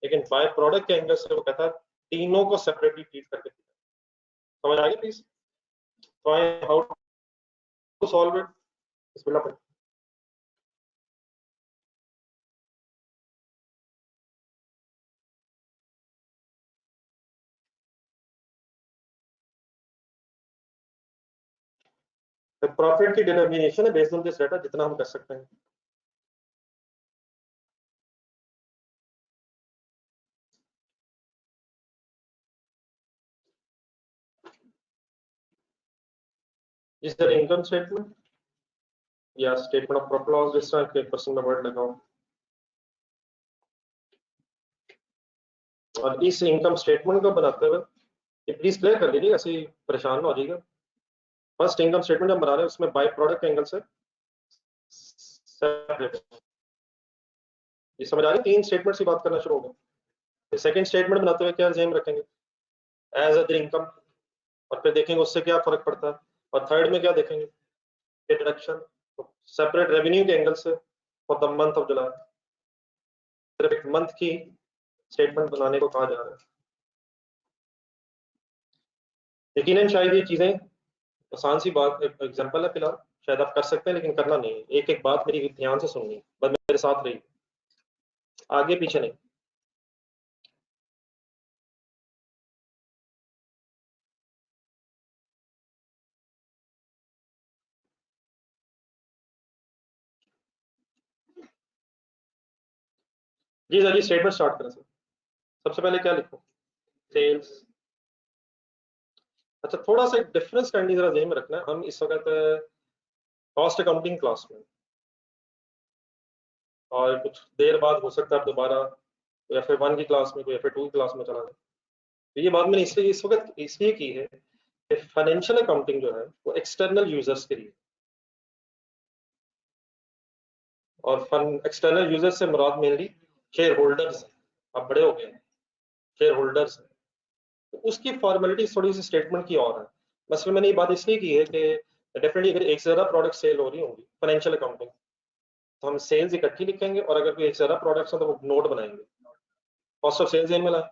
लेकिन बाय प्रोडक्ट के एंगल से वो कहता है तीनों को सेपरेटली ट्रीट करके। समझ आ गई please? How to solve it, बिस्मिल्लाह। प्रॉफिट की डिटर्मिनेशन है बेस्ड ऑन दिस डाटा, जितना हम कर सकते हैं। इस तरह इनकम स्टेटमेंट या स्टेटमेंट ऑफ प्रॉफिट लॉस, जिस तरह के पर्सन में वर्ड लगाओ, और इस इनकम स्टेटमेंट को बनाते हुए प्लीज क्लियर कर लीजिए, ऐसे परेशान ना हो जाइएगा। फर्स्ट इनकम स्टेटमेंट हम बना रहे हैं उसमें बाय प्रोडक्ट एंगल से सेपरेट, ये समझ आ रही है? 3 स्टेटमेंट की बात करना शुरू हो गए। सेकंड स्टेटमेंट बनाते हुए क्या जेम रखेंगे? एज अदर इनकम, और फिर देखेंगे उससे क्या फर्क पड़ता है। और थर्ड में क्या देखेंगे? डिडक्शन, सेपरेट रेवेन्यू के एंगल से for the month of July. सिर्फ एक मंथ की स्टेटमेंट बनाने को कहा जा रहा है। यकीनन शायद ये चीजें आसान सी बात, एक एग्जांपल है फिलहाल, शायद आप कर सकते हैं, लेकिन करना नहीं है। एक एक बात मेरी ध्यान से सुननी, बस मेरे साथ रही, आगे पीछे नहीं। जी सर, जी स्टेटमेंट स्टार्ट करें सर। सबसे पहले क्या लिखो? सेल्स। अच्छा, थोड़ा सा एक डिफरेंस करनी जरा ध्यान में रखना है। हम इस वक्त कॉस्ट अकाउंटिंग क्लास में, और कुछ देर बाद हो सकता है दोबारा या फिर 1 की क्लास में, या फिर 2 की क्लास में चला जाए। तो ये बात मैंने इसलिए इस वक्त इसलिए की है कि फाइनेंशियल अकाउंटिंग जो है वो एक्सटर्नल यूजर्स के लिए, और एक्सटर्नल यूजर्स से मुराद मेनली शेयर होल्डर्स। अब बड़े हो गए शेयर होल्डर्स, तो उसकी फॉर्मेलिटी थोड़ी सी स्टेटमेंट की और है। बस मैंने ये बात इसलिए की है कि डेफिनेटली अगर एक से ज्यादा प्रोडक्ट सेल हो रही होंगी फाइनेंशियल अकाउंटिंग, तो हम सेल्स इकट्ठी लिखेंगे, और अगर कोई एक से ज्यादा प्रोडक्ट्स हैं तो वो नोट बनाएंगे। कॉस्ट ऑफ सेल्स में लाए,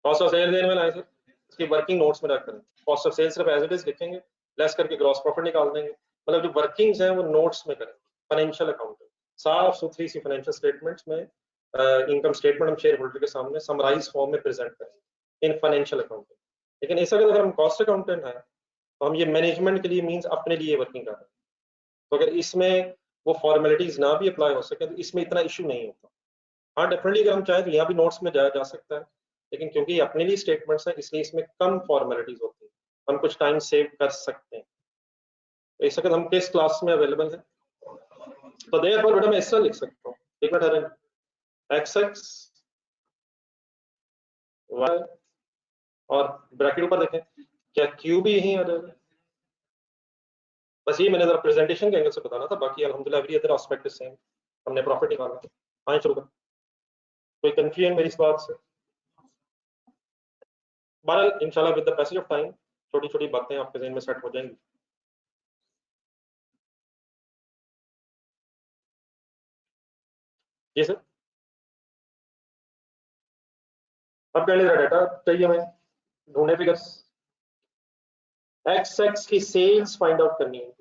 कॉस्ट ऑफ सेल्स में लाए सर, इसकी वर्किंग नोट्स में रख करें। कॉस्ट ऑफ सेल्स सिर्फ एज इट इज लिखेंगे, लेस करके ग्रॉस प्रॉफिट निकाल देंगे। मतलब जो वर्किंग्स हैं वो नोट्स में करें। फाइनेंशियल अकाउंटिंग साफ सुथरी सी फाइनेंशियल स्टेटमेंट्स में, इनकम स्टेटमेंट हम शेयर होल्डर के सामने समराइज फॉर्म में प्रेजेंट करें इन फाइनेंशियल अकाउंटिंग। लेकिन ऐसा अगर हम कॉस्ट अकाउंटेंट है तो हम ये मैनेजमेंट के लिए मीन्स अपने लिए वर्किंग कर रहे हैं, तो अगर इसमें वो फॉर्मेलिटीज ना भी अप्लाई हो सके तो इसमें इतना इशू नहीं होता। हाँ डेफिनेटली अगर हम चाहें तो यहाँ भी नोट्स में जाया जा सकता है, लेकिन क्योंकि ये अपने लिए स्टेटमेंट्स हैं इसलिए इसमें कम फॉर्मेलिटीज होती है, हम कुछ टाइम सेव कर सकते हैं। तो इस वक्त हम किस क्लास में अवेलेबल है, तो देर पर बेटा मैं इस तरह लिख सकता हूँ, एक मिनट, एक्स एक्स वाई, और ब्रैकेट ऊपर देखें क्या क्यू भी यही आ जाएगा। बस ये मैंने जरा प्रेजेंटेशन के एंगल से बताना था, बाकी अल्हम्दुलिल्लाह every other aspect is same. हमने प्रॉफिट निकाला। हाँ शुरू कर, कोई कंफ्यूजन मेरी इस बात से? बहरहाल इंशाल्लाह with the passage of time छोटी छोटी बातें आपके ज़हन में सेट हो जाएंगी। जी सर, अब कहने का डाटा चाहिए हमें, ढूंढे फिगर्स। एक्स एक्स की सेल्स फाइंड आउट करनी है।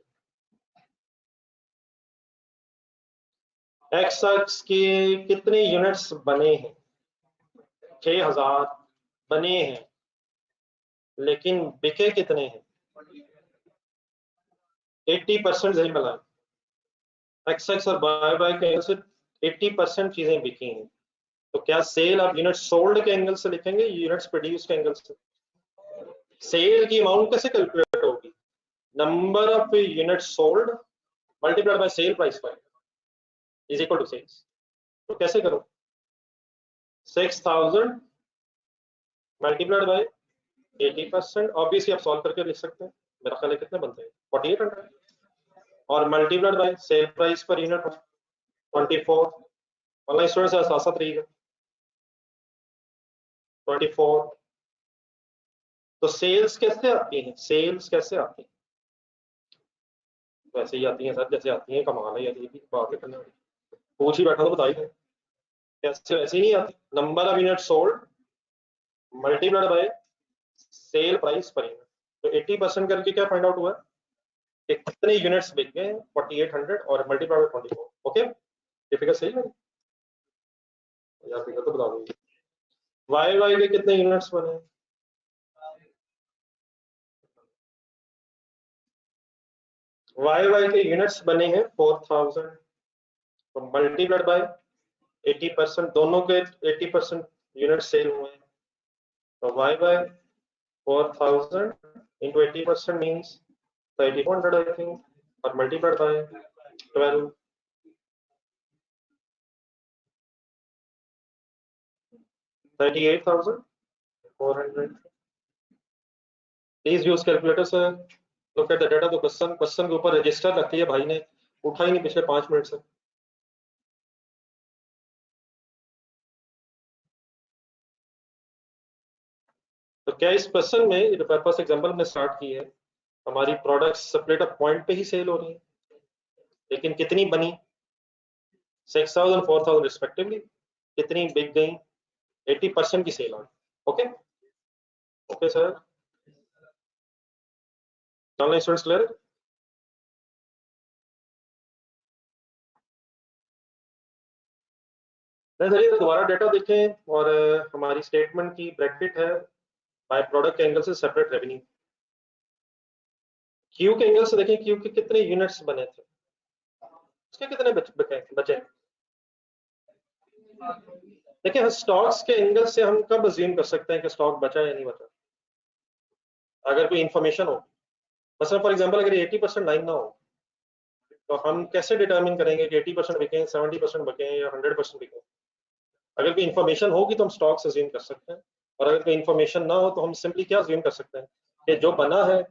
एक्स एक्स के कितने यूनिट्स बने हैं? 6000 बने हैं, लेकिन बिके कितने हैं? 80% सही मिला। एक्स एक्स और वाई वाई के एंगल से 80% चीजें बिकी हैं, तो क्या सेल आप यूनिट सोल्ड के एंगल से लिखेंगे, यूनिट्स प्रोड्यूस के एंगल से? सेल की अमाउंट कैसे कैलकुलेट होगी? Number of unit sold multiplied by sale price is equal to sales. तो कैसे करो? 6000 मल्टीप्लाइड बाय 80%, ऑब्वियसली आप सॉल्व करके लिख सकते हैं। मेरा ख्याल है कितने बनते हैं, 4800, और multiplied by sale price per unit 24। Online students साथ साथ रहिएगा। 24। तो सेल्स कैसे आती हैं, सेल्स कैसे आती हैं? वैसे ही आती हैं सर जैसे आती हैं, कमाल है यार, ये भी बात है करने वाली। पूछ ही बैठा तो बता ही दे, कैसे ऐसे ही नहीं आती। Number of unit sold multiplied by sale price per unit. तो 80% करके क्या फाइंड आउट हुआ कि कितने यूनिट्स बिक गए, 4800 और मल्टीप्लाइड बाय 24। ओके, ये फिगर सही है यार, फिगर तो बता दूंगी। वाई वाई के कितने यूनिट्स बने? वाई वाई के यूनिट्स बने हैं 4000, तो मल्टीप्लाइड बाय 80%, दोनों के 80% यूनिट सेल हुए हैं, तो Y bye 4000 into 80% means 3400 I think, और multiplied by 12, 38,400। Please use calculator sir, look at the data। तो क्वेश्चन के ऊपर रजिस्टर रखी है भाई ने, उठा ही नहीं पिछले 5 मिनट से। तो क्या इस क्वेश्चन में जो पर्पस एग्जांपल में स्टार्ट की है, हमारी प्रोडक्ट्स स्प्लिट अप पॉइंट पे ही सेल हो रही है, लेकिन कितनी बनी? 6000 4000 रिस्पेक्टिवली। कितनी बिक गई? 80% की सेल हुई। Okay okay sir, online students clear? चलिए दोबारा डेटा देखें, और हमारी स्टेटमेंट की ब्रैकेट है बाय प्रोडक्ट के एंगल से सेपरेट रेवेन्यू। क्यू के एंगल से देखें, क्यू के कितने यूनिट्स बने थे, उसके कितने बचे? देखिए स्टॉक्स के एंगल से हम कब अज्यूम कर सकते हैं कि स्टॉक बचा या नहीं बचा? अगर कोई इंफॉर्मेशन हो, मतलब फॉर एग्जांपल अगर 80% लाइन ना हो, तो हम कैसे डिटरमिन करेंगे कि 80% बिके, 70% बिके या 100% बिके? अगर कोई इन्फॉर्मेशन होगी तो हम स्टॉक्स अज्यूम कर सकते हैं, और अगर कोई इन्फॉर्मेशन ना हो तो हम सिंपली क्या अज्यूम कर सकते हैं कि जो बना है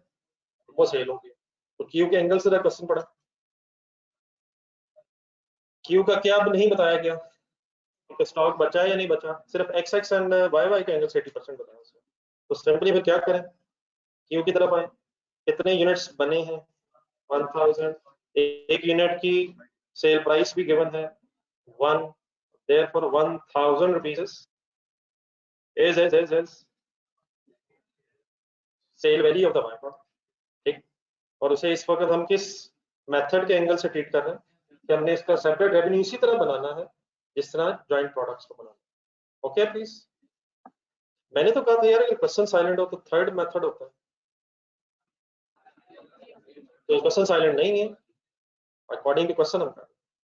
वो सेल होगी। तो क्यू के एंगल से क्वेश्चन पड़ा, क्यू का क्या अब नहीं बताया गया कि स्टॉक बचा है या नहीं बचा, सिर्फ X X and Y Y के एंगल से 80% बताया उसने। तो सिंपली फिर क्या करें, क्यू की तरफ आए, कितने यूनिट्स बने हैं 1000, एक यूनिट की सेल प्राइस भी गिवन है 1, therefore 1000 rupees is sale value of the by product. ठीक, और उसे इस वक्त हम किस मेथड के एंगल से ट्रीट कर रहे हैं कि हमने इसका सेपरेट रेवेन्यू इसी तरह बनाना है जिस तरह जॉइंट प्रोडक्ट्स को बनाना। ओके प्लीज, मैंने तो कहा था यार अगर क्वेश्चन साइलेंट हो तो थर्ड मेथड होता है, तो क्वेश्चन साइलेंट नहीं है, अकॉर्डिंग टू क्वेश्चन हम कर।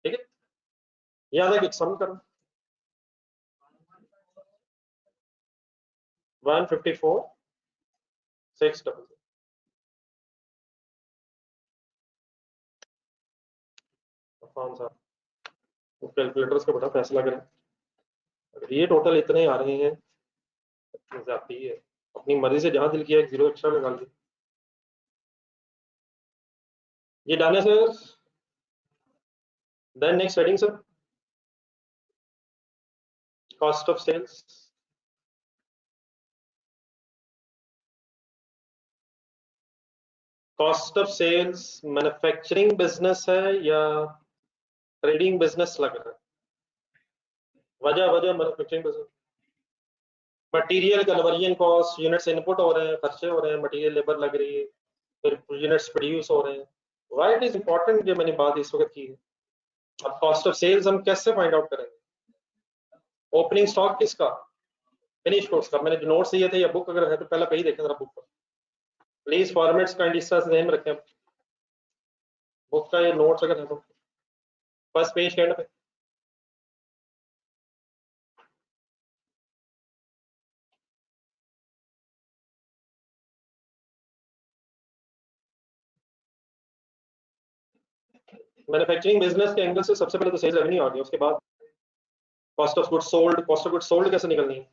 ठीक है, याद है कि सम करो 154 600। कौन सा कैलकुलेटर्स का बड़ा पैसा लग रहा है, अगर ये टोटल इतने आ रहे हैं जाती है, अपनी मर्जी से जहां दिल किया एक जीरो एक्स्ट्रा लगा ली। ये डालने से then next heading sir, cost of sales. Cost of sales manufacturing business है या ट्रेडिंग बिजनेस लग रहा है? वजह manufacturing business, material conversion cost, units input हो रहे हैं, खर्चे हो रहे हैं, मटेरियल लेबर लग रही है, फिर यूनिट्स प्रोड्यूस हो रहे हैं। व्हाई इट इज इंपॉर्टेंट, जो मैंने बात इस वक्त की है। अब कॉस्ट ऑफ सेल्स हम कैसे फाइंड आउट करेंगे? ओपनिंग स्टॉक किसका? फिनिश गुड्स का। मैंने जो नोट्स दिए थे या बुक अगर है तो पहले पे ही देखें जरा बुक पर प्लीज, फॉर्मेट्स का इस तरह से ध्यान रखें। बुक का ये नोट्स अगर है तो फर्स्ट पेज के एंड पे मैन्युफैक्चरिंग बिजनेस के एंगल से सबसे पहले तो सेल्स रेवेन्यू आ गया, उसके बाद cost of goods sold. Cost of goods sold कैसे निकलनी है?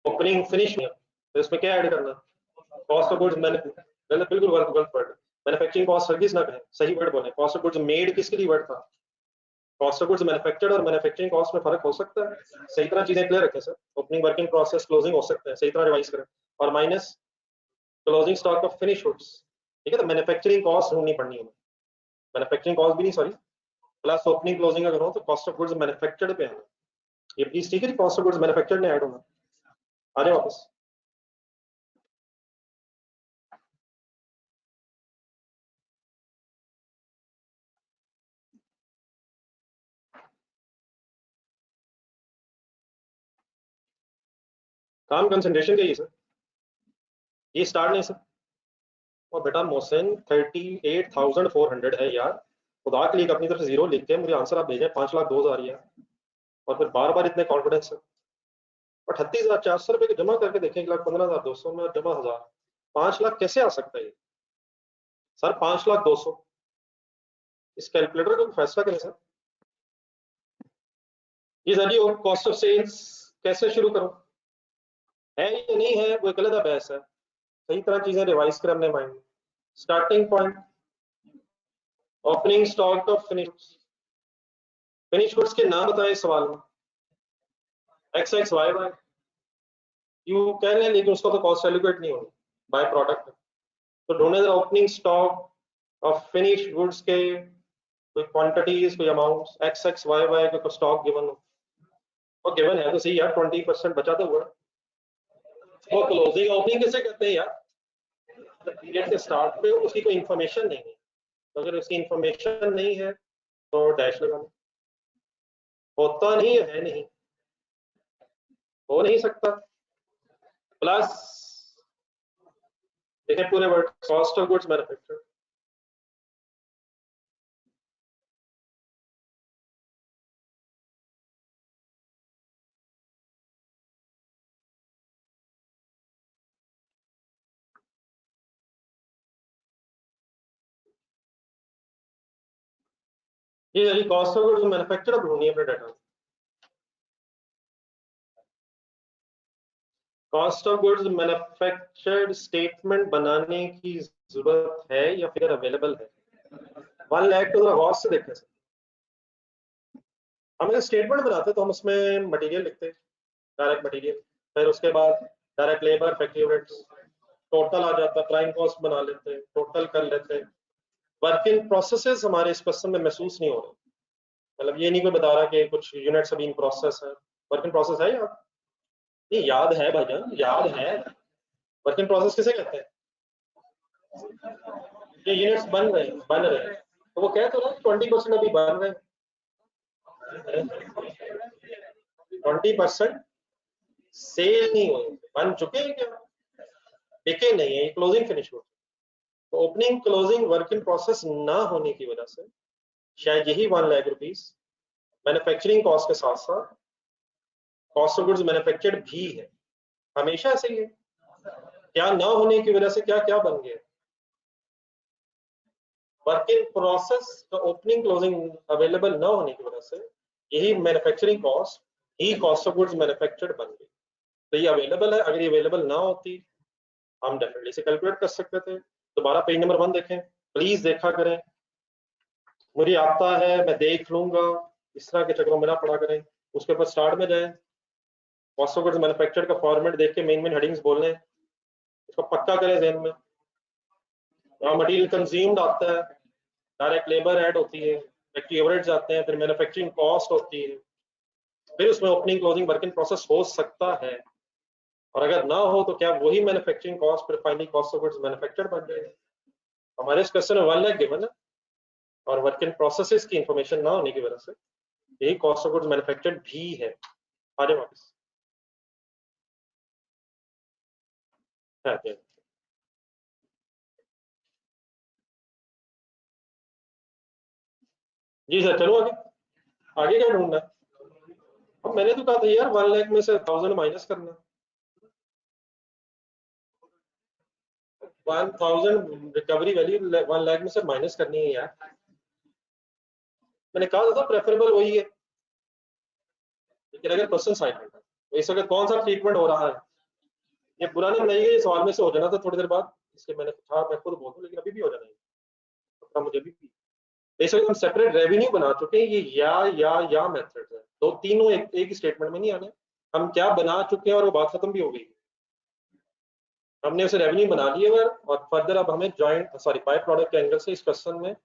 ओपनिंग फिनिश में तो इसमें क्या ऐड करना? कॉस्ट ऑफ गुड्स मैंने गलत, बिल्कुल गलत वर्ड। मैन्युफैक्चरिंग कॉस्ट सर्विस ना कहें, सही वर्ड बोले। कॉस्ट ऑफ गुड्स मेड किसके लिए वर्ड था? कॉस्ट ऑफ गुड्स मैन्युफैक्चर्ड और मैन्युफैक्चरिंग कॉस्ट में फर्क हो सकता है, सही तरह चीजें क्लियर रखें sir. Opening, working process, closing हो सकते हैं, सही तरह रिवाइज करें। और minus closing stock of finish goods. ठीक है, तो मैन्युफैक्चरिंग कॉस्ट ढूंढनी पड़नी है, मैन्युफैक्चरिंग कॉस्ट भी नहीं, सॉरी, प्लस ओपनिंग क्लोजिंग अगर हो तो कॉस्ट ऑफ गुड्स मैन्युफैक्चर्ड पे है ये प्लीज। ठीक है, कॉस्ट ऑफ गुड्स मैन्युफैक्चर्ड में ऐड होना। आ जाए वापस। काम कंसंट्रेशन का ये सर, ये स्टार्ट नहीं सर। और बेटा मोहसिन 38,400 है यार, खुदा के लिए अपनी तरफ से जीरो लिख के मुझे आंसर आप भेजें 5,02,000 यार, और फिर बार बार इतने कॉन्फिडेंस है। 38,400 रुपए के जमा करके देखें 1,15,200 में, और जमा 1000, 5 लाख कैसे आ सकता है ये सर? 5,02,000, इस कैलकुलेटर को फैसला करें सर। ये सर जी, और कॉस्ट ऑफ सेल्स कैसे शुरू करूं, है या नहीं है वो एक अलग बहस है, सही तरह चीजें रिवाइज करें अपने माइंड में। Starting point opening stock of finish goods के नाम बताएं इस सवाल में। एक्स एक्स वाई वाई यू कह लें, लेकिन उसका तो कॉस्ट एलोकेट नहीं होगी बाय प्रोडक्ट। तो ढूंढे जरा opening stock of finish goods के कोई क्वांटिटीज, कोई amounts, X X Y Y का स्टॉक गिवन हो। और गिवन है तो सही यार, 20% बचा तो हुआ। वो क्लोजिंग ओपनिंग कैसे करते हैं यार? पीरियड के स्टार्ट पे उसकी कोई इंफॉर्मेशन नहीं है, तो अगर उसकी इंफॉर्मेशन नहीं है तो डैश लगाना। होता नहीं है नहीं, हो नहीं सकता। प्लस देखिए पूरे word, cost of goods manufactured. ये कॉस्ट ऑफ गुड्स मैन्युफैक्चर्ड ढूंढनी है अपने डाटा में। Cost of goods manufactured statement बनाने की जरूरत है या फिर अवेलेबल है? 1 लाख को जरा गौर से देखें सर। हम अगर स्टेटमेंट बनाते तो हम उसमें मटेरियल लिखते, डायरेक्ट मटेरियल, फिर उसके बाद direct labour, factory overheads, total आ जाता है, प्राइम कॉस्ट बना लेते हैं, टोटल कर लेते हैं। वर्क इन प्रोसेसेस हमारे इस क्वेश्चन में महसूस नहीं हो रहे, मतलब ये नहीं कोई बता रहा कि कुछ यूनिट्स अभी इन प्रोसेस है। वर्क इन प्रोसेस है याद? नहीं याद है भाईजान, याद है। वर्क इन प्रोसेस किसे कहते हैं? ये यूनिट्स बन रहे हैं, बन रहे हैं, तो वो कह तो रहा है 20% अभी बन रहे हैं, 20% सेल नहीं हुए, बन चुके हैं क्या? बिके नहीं है, ये क्लोजिंग फिनिश हो। तो opening closing work in process ना होने की वजह से शायद यही 1 लाख रुपीस मैन्युफैक्चरिंग कॉस्ट के साथ साथ कॉस्ट ऑफ गुड्स मैन्युफैक्चर्ड भी है। हमेशा ऐसे ही है क्या? ना होने की वजह से क्या क्या बन गया? वर्क इन प्रोसेस का ओपनिंग क्लोजिंग अवेलेबल ना होने की वजह से यही manufacturing cost he cost of goods manufactured बन गई। तो ये अवेलेबल है, अगर ये अवेलेबल ना होती हम डेफिनेटली से कैलकुलेट कर सकते थे। दोबारा पेज नंबर 1 देखें प्लीज, देखा करें, मुझे आता है मैं देख लूंगा, इस तरह के चक्रों में ना पड़ा करें। उसके ऊपर स्टार्ट में जाए, कॉस्ट ऑफ गुड्स मैन्युफैक्चर्ड का फॉर्मेट देख के मेन हेडिंग्स बोलने, इसको पक्का करें ज़हन में। रॉ मटेरियल कंज्यूम्ड आता है, डायरेक्ट लेबर ऐड होती है, फैक्ट्री ओवरहेड्स आते हैं, फिर मैन्युफैक्चरिंग कॉस्ट होती है, फिर उसमें opening closing work in process हो सकता है, और अगर ना हो तो क्या वही मैन्युफैक्चरिंग कॉस्ट फिर finally cost of goods manufactured बन जाएगा? हमारे इस क्वेश्चन में 1 लाख गिवन है और वर्क इन प्रोसेसेस की इंफॉर्मेशन ना होने की वजह से यही कॉस्ट ऑफ गुड्स मैन्युफैक्चर्ड भी है। आ जाए वापस। जी सर, चलो आगे। आगे क्या ढूंढना है? अब मैंने तो कहा था यार 1 लाख में से 1000 माइनस करना। 1000 रिकवरी वैल्यू 1 लाख में से माइनस करनी है यार। मैंने कहा था प्रेफरेबल वही है, लेकिन अगर क्वेश्चन साइड में तो इस वक्त कौन सा ट्रीटमेंट हो रहा है? ये पुराने बनाई गई सवाल में से हो जाना था थोड़ी देर बाद, इसलिए मैंने कहा मैं खुद बोल दूं, लेकिन अभी भी हो जाना है, पता मुझे भी। इस वक्त हम सेपरेट रेवेन्यू बना चुके हैं, ये या मेथड है, दो तीनों एक ही स्टेटमेंट में नहीं आने। हम क्या बना चुके हैं और वो बात खत्म भी हो गई, हमने उसे रेवेन्यू बना लिया है, और फर्दर अब हमें जॉइंट सॉरी बाय प्रोडक्ट के एंगल से इस क्वेश्चन में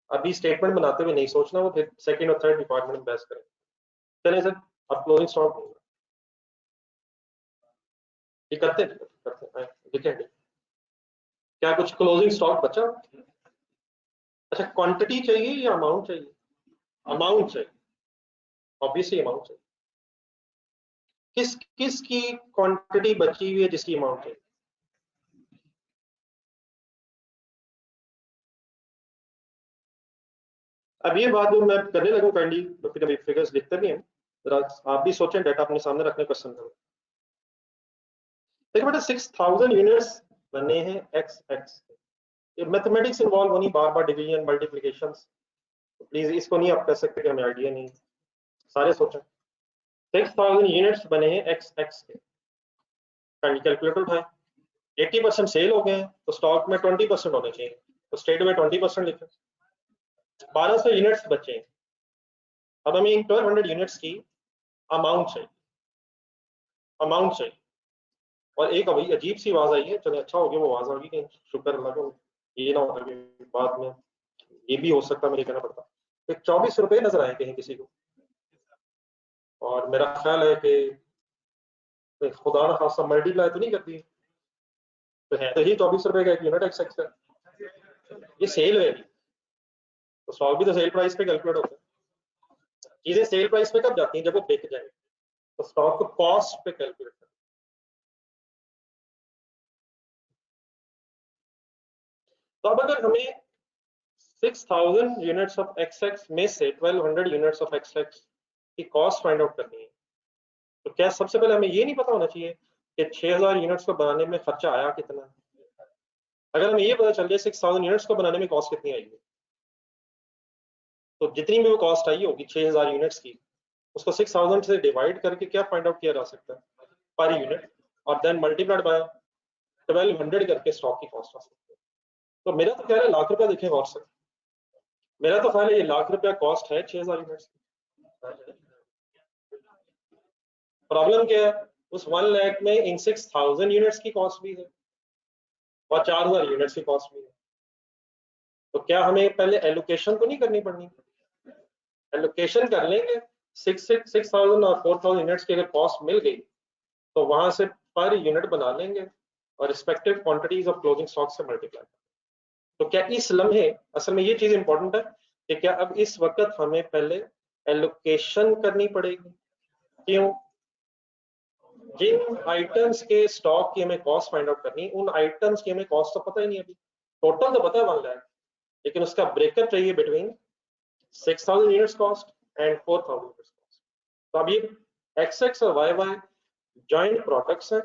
अभी स्टेटमेंट बनाते हुए नहीं सोचना, वो फिर सेकंड और थर्ड डिपार्टमेंट में बहस करें। चलिए सर, अब क्लोजिंग स्टॉक ये करते हैं वीकेंड। क्या कुछ क्लोजिंग स्टॉक बचा? अच्छा, क्वांटिटी चाहिए या अमाउंट चाहिए? अमाउंट चाहिए, ऑब्वियसली अमाउंट चाहिए। किस किस की क्वांटिटी बची हुई है जिसकी अमाउंट चाहिए? अब ये बात जो मैं करने लगूं काइंडली, तो फिर अभी फिगर्स लिखते भी हैं, जरा आप भी सोचें, डाटा अपने सामने रखने क्वेश्चन करो। देखो बेटा 6000 यूनिट्स बने हैं एक्स एक्स। ये मैथमेटिक्स इन्वॉल्व होनी, बार बार डिवीजन मल्टीप्लिकेशन, प्लीज इसको नहीं आप कह सकते कि हमें आइडिया नहीं। सारे सोचें, 6000 यूनिट्स बने हैं एक्स एक्स के, कैलकुलेटर उठाएं, 80% सेल हो गए हैं तो स्टॉक में 20% होने चाहिए, तो स्ट्रेट में 20% लिखें। 1200 यूनिट्स बचे हैं, अब हमें इन 1200 यूनिट्स की अमाउंट चाहिए, अमाउंट चाहिए। और एक अभी अजीब सी आवाज आई है, चलो अच्छा हो गया वो आवाज आ गई, कहीं शुक्र अल्लाह का, ये ना होता कि बाद में ये भी हो सकता मुझे कहना पड़ता। एक 24 रुपए नजर आए कहीं किसी को, और मेरा ख्याल है कि खुदा ना खासा मल्टीप्लाई तो नहीं करती, तो है तो ही 24 रुपए का एक यूनिट एक्स एक्स है। ये सेल है, तो स्टॉक भी तो सेल प्राइस पे कैलकुलेट होता है। चीजें सेल प्राइस पे कब जाती हैं? जब वो बिक जाए, तो स्टॉक को कॉस्ट पे कैलकुलेट करते हैं। तो अब अगर हमें 6000 यूनिट्स ऑफ एक्स एक्स में से 1200 यूनिट्स ऑफ एक्स एक्स की कॉस्ट फाइंड आउट करनी है, तो क्या सबसे पहले हमें ये नहीं पता होना चाहिए कि 6000 यूनिट्स को बनाने में खर्चा आया कितना है? अगर हमें ये पता चल जाए 6000 यूनिट्स को बनाने में कॉस्ट कितनी आएगी, तो जितनी भी वो कॉस्ट आई होगी 6000 यूनिट्स की, उसको 6000 से डिवाइड करके क्या फाइंड आउट किया जा सकता है पर यूनिट, और देन मल्टीप्लाइड बाय 1200 करके स्टॉक की कॉस्ट आ सकती है। तो मेरा तो ख्याल है लाख रुपया, देखें गौर से, मेरा तो ख्याल है ये लाख रुपया कॉस्ट है 6000 यूनिट्स की। प्रॉब्लम क्या है? उस 1 लाख में इन 6000 यूनिट्स की कॉस्ट भी है और 4000 यूनिट्स की कॉस्ट भी है। तो क्या हमें पहले एलोकेशन तो नहीं करनी पड़नी? एलोकेशन कर लेंगे, 6000 और 4000 यूनिट्स की अगर कॉस्ट मिल गई तो वहां से पर यूनिट बना लेंगे और respective quantities of closing stock से मल्टीप्लाई। तो क्या इस लम्हे, असल में ये चीज इंपॉर्टेंट है कि क्या अब इस वक्त हमें पहले एलोकेशन करनी पड़ेगी? क्यों? जिन आइटम्स के स्टॉक की हमें कॉस्ट फाइंड आउट करनी, उन आइटम्स की हमें कॉस्ट तो पता ही नहीं, अभी टोटल तो पता है 1 लाख, लेकिन उसका ब्रेकअप चाहिए between 6000 units cost and 4000 units cost. तो अब ये XX और YY जॉइंट प्रोडक्ट्स हैं,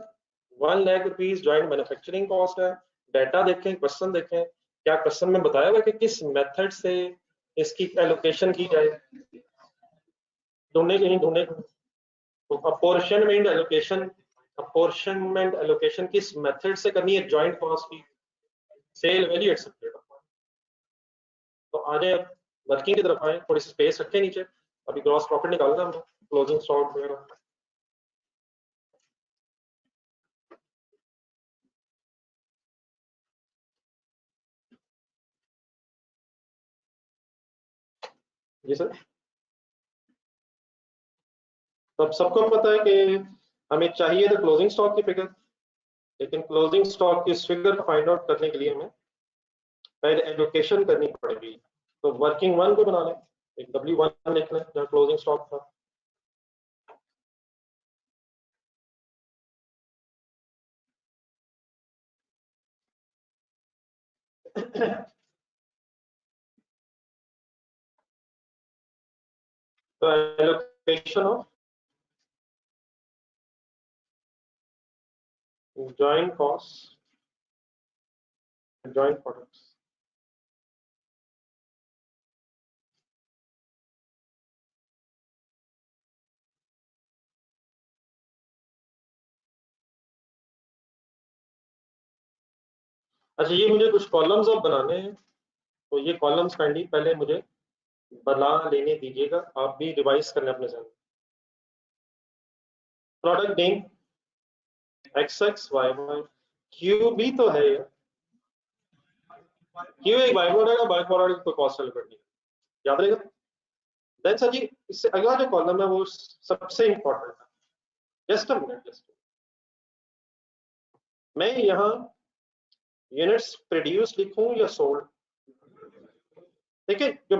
1 lakh rupees joint manufacturing cost है। डाटा देखें, क्वेश्चन देखें, क्या क्वेश्चन में बताया हुआ है कि किस मेथड से इसकी एलोकेशन की जाए? ढूंढने की नहीं, ढूंढने तो अपॉर्शनमेंट एलोकेशन, अपॉर्शनमेंट एलोकेशन किस मेथड से करनी है? जॉइंट कॉस्ट की, सेल वैल्यू एक्सेप्टेड। तो आगे वर्किंग की तरफ आए, थोड़ी सी स्पेस रखें नीचे, अभी ग्रॉस प्रॉफिट निकालना हम, क्लोजिंग स्टॉक वगैरह। जी सर, तो अब सबको पता है कि हमें चाहिए था क्लोजिंग स्टॉक की फिगर, लेकिन क्लोजिंग स्टॉक की इस फिगर को फाइंड आउट करने के लिए हमें पहले एलोकेशन करनी पड़ेगी। तो वर्किंग 1 को बना लें, एक W1 लिख लें जहाँ क्लोजिंग स्टॉक था। तो allocation of joint costs, joint products। अच्छा, ये मुझे कुछ कॉलम्स अब बनाने हैं, तो ये कॉलम्स काइंडली पहले मुझे बना लेने दीजिएगा, आप भी रिवाइज करना अपने साथ। Product name XX YY, Q भी तो है यार, Q एक बाय प्रोडक्ट है, बाय प्रोडक्ट को कॉस्ट एलोकेट नहीं, याद रहेगा। देन सर जी, इससे अगला जो कॉलम है वो सबसे इंपॉर्टेंट है। जस्ट अ मिनट, जस्ट मैं यहाँ यूनिट्स प्रोड्यूस लिखूं या सोल्ड? देखिए, जो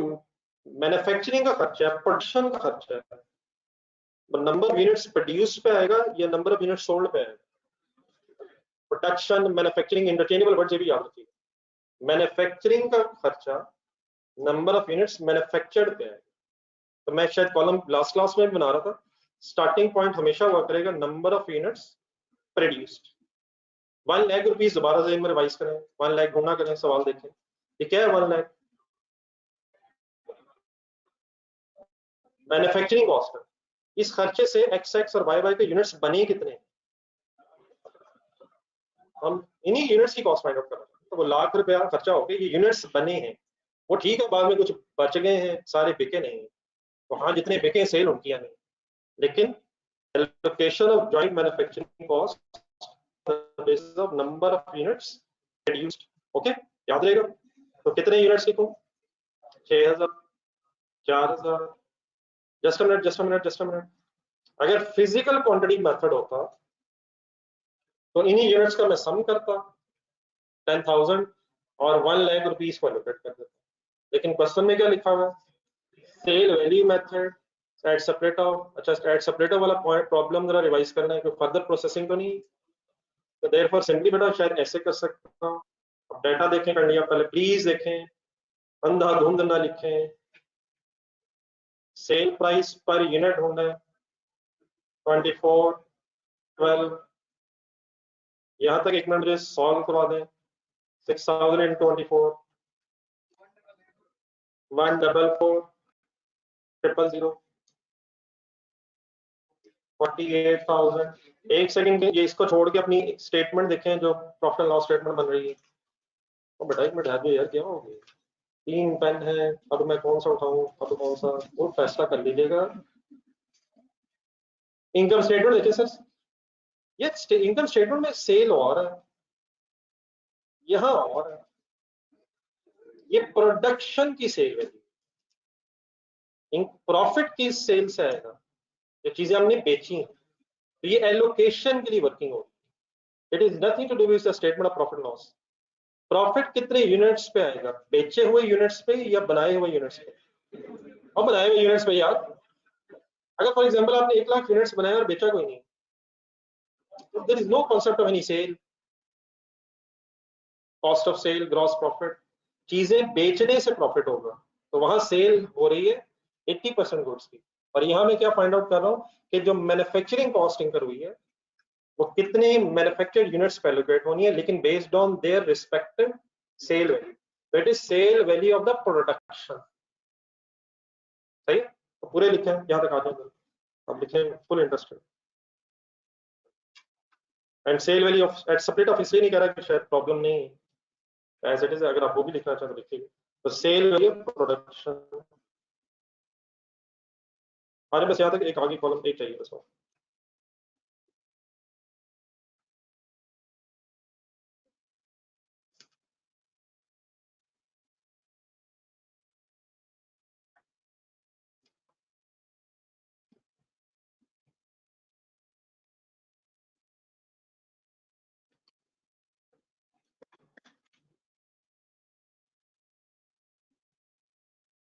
मैन्युफैक्चरिंग का खर्चा है, प्रोडक्शन का खर्चा है, नंबर ऑफ यूनिट्स प्रोड्यूस पे आएगा या नंबर ऑफ यूनिट्स सोल्ड पे आएगा? प्रोडक्शन, मैन्युफैक्चरिंग इंटरचेंजेबल वर्ड, ये भी याद रखिए। मैन्युफैक्चरिंग का खर्चा नंबर ऑफ यूनिट्स मैन्युफैक्चर्ड पे आएगा। तो मैं शायद कॉलम लास्ट क्लास में बना रहा था, स्टार्टिंग पॉइंट हमेशा हुआ करेगा number of units produced. 1 lakh rupees, दोबारा से रिवाइज करें, 1 लाख ढूंढना करें, सवाल देखें ये क्या है। 1 लाख मैन्युफैक्चरिंग कॉस्ट है, इस खर्चे से XX और YY के यूनिट्स बने कितने, हम इन्हीं यूनिट्स की कॉस्ट फाइंड आउट कर रहे हैं। तो वो लाख रुपया खर्चा हो गया, ये यूनिट्स बने हैं, वो ठीक है, बाद में कुछ बच गए हैं, सारे बिके नहीं हैं, तो हाँ जितने बिके सेल उनकी नहीं, लेकिन allocation of joint manufacturing cost basis of number of units produced. Okay, याद रहेगा। तो कितने यूनिट्स लिखूं? 6000, 4000, just a minute, just a minute, just a minute. अगर फिजिकल क्वांटिटी मेथड होता तो इन्हीं यूनिट्स का मैं सम करता 10,000 और 1 लाख रुपीस को एलोकेट कर देता, लेकिन क्वेश्चन में क्या लिखा हुआ है? Sale value method at separator. अच्छा, एट सेपरेटर वाला पॉइंट प्रॉब्लम जरा रिवाइज करना है, कोई फर्दर प्रोसेसिंग तो नहीं। तो देयरफॉर सिंपली बेटा शायद ऐसे कर सकता हूं। अब डाटा देखें कंडिया, पहले प्लीज देखें, अंधाधुंध ना लिखें। सेल प्राइस पर यूनिट ढूंढे 24, 12, यहां तक एक मिनट मुझे सॉल्व करवा दें। 6024, 144, 000, 48,000। एक सेकंड, ये इसको छोड़ के अपनी स्टेटमेंट देखें जो प्रॉफिट एंड लॉस स्टेटमेंट बन रही है। तो बेटा एक मिनट यार, क्या हो गया? 3 पेन है, अब मैं कौन सा उठाऊं, अब कौन सा, वो फैसला कर लीजिएगा। इनकम स्टेटमेंट देखिए सर, ये इनकम स्टेटमेंट में सेल और है, यहाँ और है, ये प्रोडक्शन की सेल वैल्यू, प्रॉफिट की सेल से आएगा, ये चीजें हमने बेची हैं, तो ये एलोकेशन के लिए वर्किंग होगी। It is nothing to do with the statement of profit loss. Profit कितने यूनिट्स पे आएगा, बेचे हुए यूनिट्स पे या बनाए हुए यूनिट्स पे? और बनाए हुए यूनिट्स पे यार, अगर फॉर एग्जांपल आपने 1 लाख यूनिट्स बनाए और बेचा कोई नहीं, तो there is no concept of any sale, cost of sale, gross profit, चीजें बेचने से प्रॉफिट होगा, तो वहां सेल हो रही है 80% गुड्स की। और यहाँ मैं क्या फाइंड आउट कर रहा हूँ कि जो मैन्युफैक्चरिंग कॉस्ट इंकर हुई है वो कितने मैन्युफैक्चर्ड यूनिट्स पे एलोकेट होनी है, लेकिन based on their respective sale value, that is sale value of the production. सही है, तो पूरे लिखे हैं यहाँ तक आ जाए, अब लिखे full interested and sale value of at separate of, इसलिए नहीं कह रहा कि शायद प्रॉब्लम नहीं है, एज इट इज, अगर आप वो भी लिखना चाहते तो लिखिए। तो सेल वैल्यू ऑफ प्रोडक्शन, हमारे बस यहाँ तक एक आगे कॉलम एक चाहिए बस।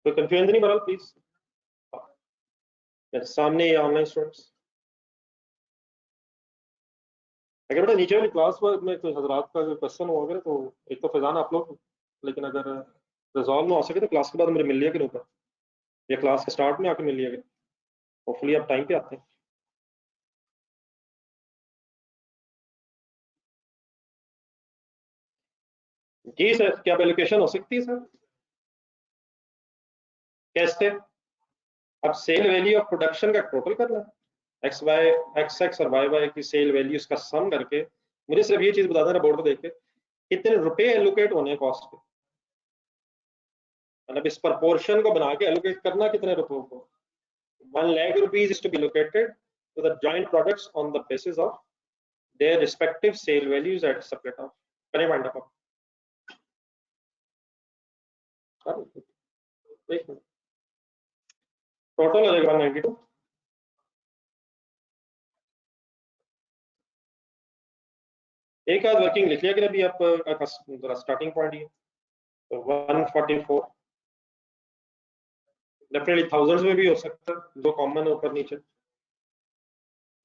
कोई कंफ्यूजन नहीं बहरहाल प्लीज, सामने ये ऑनलाइन स्टूडेंट्स, अगर बेटा नीचे वाली क्लास में कोई हजरात का कोई क्वेश्चन हो अगर, तो एक तो फैजान आप लोग, लेकिन अगर रिजॉल्व ना हो सके तो क्लास के बाद मेरे मिल लिया करो ऊपर, या क्लास के स्टार्ट में आके मिल लिया करो, होपफुली आप टाइम पे आते हैं। जी सर, क्या एलोकेशन हो सकती है सर? कैसे? अब सेल वैल्यू ऑफ प्रोडक्शन का टोटल करना है, एक्स वाई, एक्स एक्स और वाई वाई की सेल वैल्यूज का सम करके, मुझे सिर्फ ये चीज बता देना बोर्ड पे देख के कितने रुपए एलोकेट होने कॉस्ट पे, मतलब इस प्रपोर्शन को बना के एलोकेट करना कितने रुपयों को। 1 lakh rupees is to be allocated to the joint products on the basis of their respective sale values at separate of, करें वाइंड अप टोटल हो जाएगा 192। एक आध वर्किंग लिख लिया कि अभी आप स्टार्टिंग पॉइंट ये तो 144, डेफिनेटली थाउजेंड्स में भी हो सकता है, दो कॉमन है ऊपर नीचे,